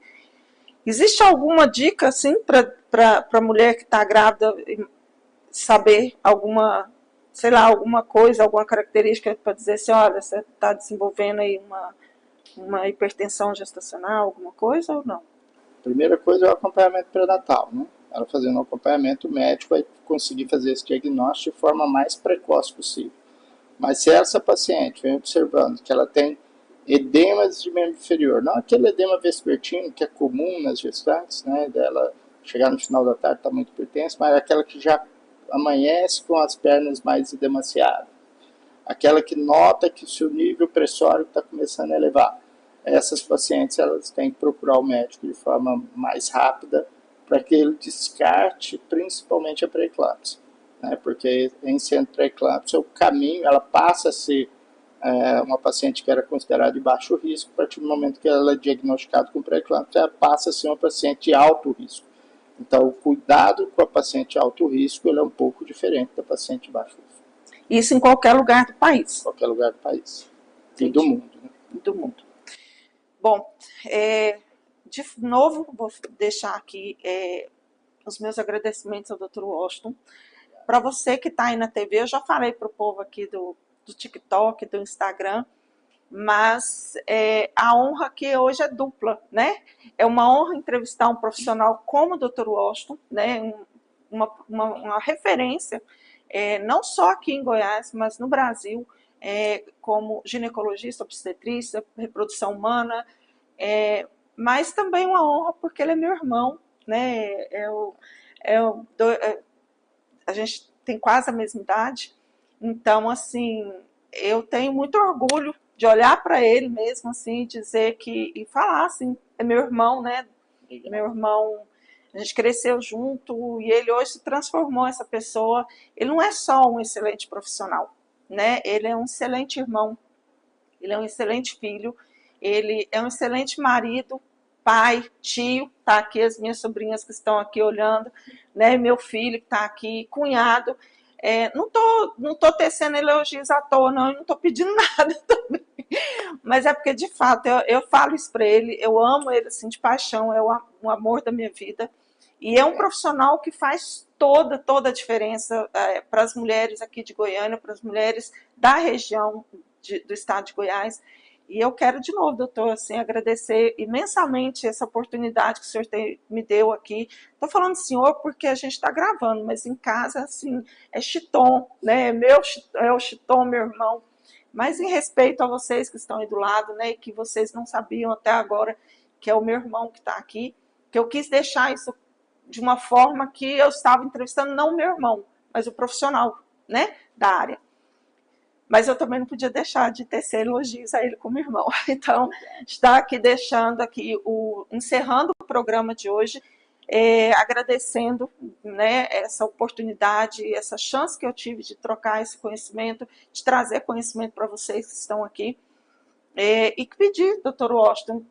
Existe alguma dica, assim, para a mulher que está grávida saber alguma, sei lá, alguma coisa, alguma característica para dizer assim, olha, você está desenvolvendo aí uma hipertensão gestacional, alguma coisa ou não? Primeira coisa é o acompanhamento pré-natal, né? Ela fazendo um acompanhamento médico vai conseguir fazer esse diagnóstico de forma mais precoce possível. Mas se essa paciente vem observando que ela tem edemas de membro inferior, não aquele edema vespertino que é comum nas gestantes, né, dela chegar no final da tarde está muito hipertensa, mas aquela que já amanhece com as pernas mais edemaciadas, aquela que nota que o seu nível pressórico está começando a elevar. Essas pacientes elas têm que procurar o médico de forma mais rápida para que ele descarte principalmente a pré-eclâmpsia, né, porque em sendo pré-eclâmpsia o caminho, ela passa a ser uma paciente que era considerada de baixo risco, a partir do momento que ela é diagnosticada com pré-eclâmpsia, ela passa a ser uma paciente de alto risco. Então, o cuidado com a paciente de alto risco ele é um pouco diferente da paciente de baixo risco. Isso em qualquer lugar do país? Em qualquer lugar do país. Entendi. E do mundo. Né? Do mundo. Bom, de novo, vou deixar aqui os meus agradecimentos ao Dr. Washington. Para você que está aí na TV, eu já falei para o povo aqui do TikTok, do Instagram, mas a honra aqui hoje é dupla, né? É uma honra entrevistar um profissional como o Dr. Washington, né? Uma referência, não só aqui em Goiás, mas no Brasil, como ginecologista, obstetrícia, reprodução humana, mas também uma honra porque ele é meu irmão, né? A gente tem quase a mesma idade, então, assim, eu tenho muito orgulho de olhar para ele mesmo, assim, dizer que, e falar, assim, é meu irmão, né? Meu irmão, a gente cresceu junto e ele hoje se transformou essa pessoa. Ele não é só um excelente profissional, né? Ele é um excelente irmão, ele é um excelente filho, ele é um excelente marido, pai, tio, tá aqui as minhas sobrinhas que estão aqui olhando, né? Meu filho que está aqui, cunhado. Não tô tecendo elogios à toa, não, eu não tô pedindo nada também. Mas é porque, de fato, eu falo isso para ele, eu amo ele assim, de paixão, é o amor da minha vida. E é um profissional que faz toda a diferença para as mulheres aqui de Goiânia, para as mulheres da região do estado de Goiás. E eu quero, de novo, doutor, assim, agradecer imensamente essa oportunidade que o senhor me deu aqui. Estou falando senhor porque a gente está gravando, mas em casa, assim, é Chiton, né? É o Chiton, meu irmão. Mas em respeito a vocês que estão aí do lado, né, e que vocês não sabiam até agora, que é o meu irmão que está aqui, que eu quis deixar isso de uma forma que eu estava entrevistando não o meu irmão, mas o profissional, né, da área. Mas eu também não podia deixar de tecer elogios a ele como irmão. Então, está aqui deixando aqui, encerrando o programa de hoje, agradecendo, né, essa oportunidade, essa chance que eu tive de trocar esse conhecimento, de trazer conhecimento para vocês que estão aqui. E pedir, doutor Washington,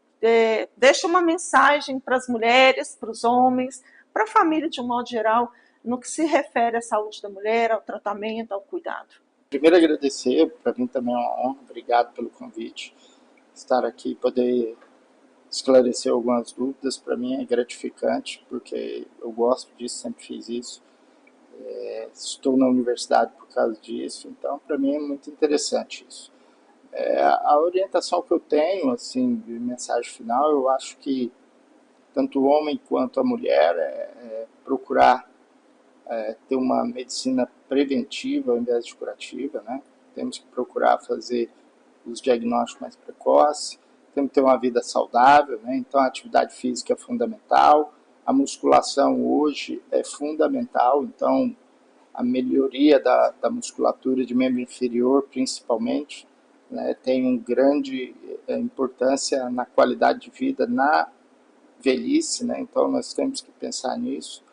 deixa uma mensagem para as mulheres, para os homens, para a família de um modo geral, no que se refere à saúde da mulher, ao tratamento, ao cuidado. Primeiro agradecer, para mim também é uma honra, obrigado pelo convite, estar aqui e poder esclarecer algumas dúvidas, para mim é gratificante, porque eu gosto disso, sempre fiz isso, estou na universidade por causa disso, então para mim é muito interessante isso. A orientação que eu tenho, assim, de mensagem final, eu acho que tanto o homem quanto a mulher procurar ter uma medicina preventiva ao invés de curativa, né? Temos que procurar fazer os diagnósticos mais precoces, temos que ter uma vida saudável, né? Então a atividade física é fundamental, a musculação hoje é fundamental, então a melhoria da musculatura de membro inferior, principalmente, né, tem uma grande importância na qualidade de vida na velhice, né? Então nós temos que pensar nisso,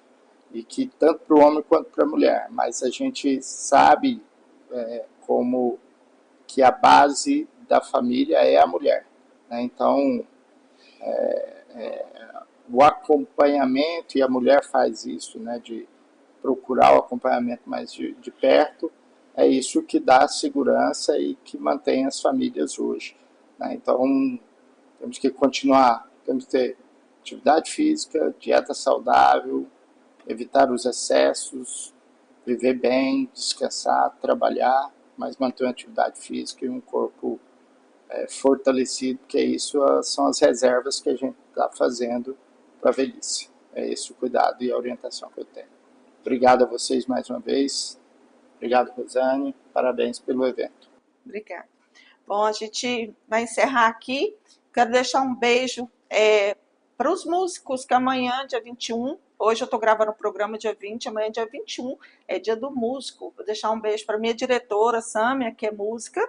e que tanto para o homem quanto para a mulher, mas a gente sabe como que a base da família é a mulher, né? Então o acompanhamento, e a mulher faz isso, né, de procurar o acompanhamento mais de perto, é isso que dá segurança e que mantém as famílias hoje, né? Então temos que continuar, temos que ter atividade física, dieta saudável, evitar os excessos, viver bem, descansar, trabalhar, mas manter uma atividade física e um corpo fortalecido, porque isso são as reservas que a gente está fazendo para a velhice. É esse o cuidado e a orientação que eu tenho. Obrigado a vocês mais uma vez. Obrigado, Rosane. Parabéns pelo evento. Obrigada. Bom, a gente vai encerrar aqui. Quero deixar um beijo para os músicos, que amanhã, dia 21, hoje eu estou gravando o programa dia 20, amanhã, dia 21, é dia do músico. Vou deixar um beijo para minha diretora, Sâmia, que é música,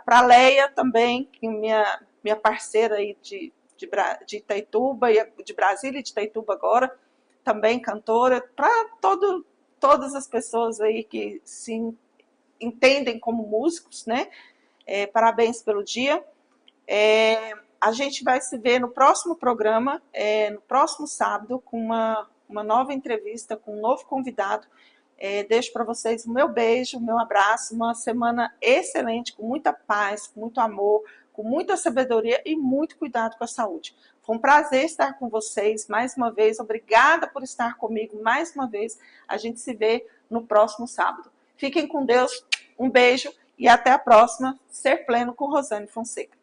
para a Leia também, que é minha parceira aí de Itaituba, de Brasília e de Itaituba agora, também cantora, para todas as pessoas aí que se entendem como músicos, né? Parabéns pelo dia. A gente vai se ver no próximo programa, no próximo sábado, com uma nova entrevista, com um novo convidado. Deixo para vocês o meu beijo, o meu abraço, uma semana excelente, com muita paz, com muito amor, com muita sabedoria e muito cuidado com a saúde. Foi um prazer estar com vocês mais uma vez. Obrigada por estar comigo mais uma vez. A gente se vê no próximo sábado. Fiquem com Deus, um beijo e até a próxima. Ser Pleno com Rosane Fonseca.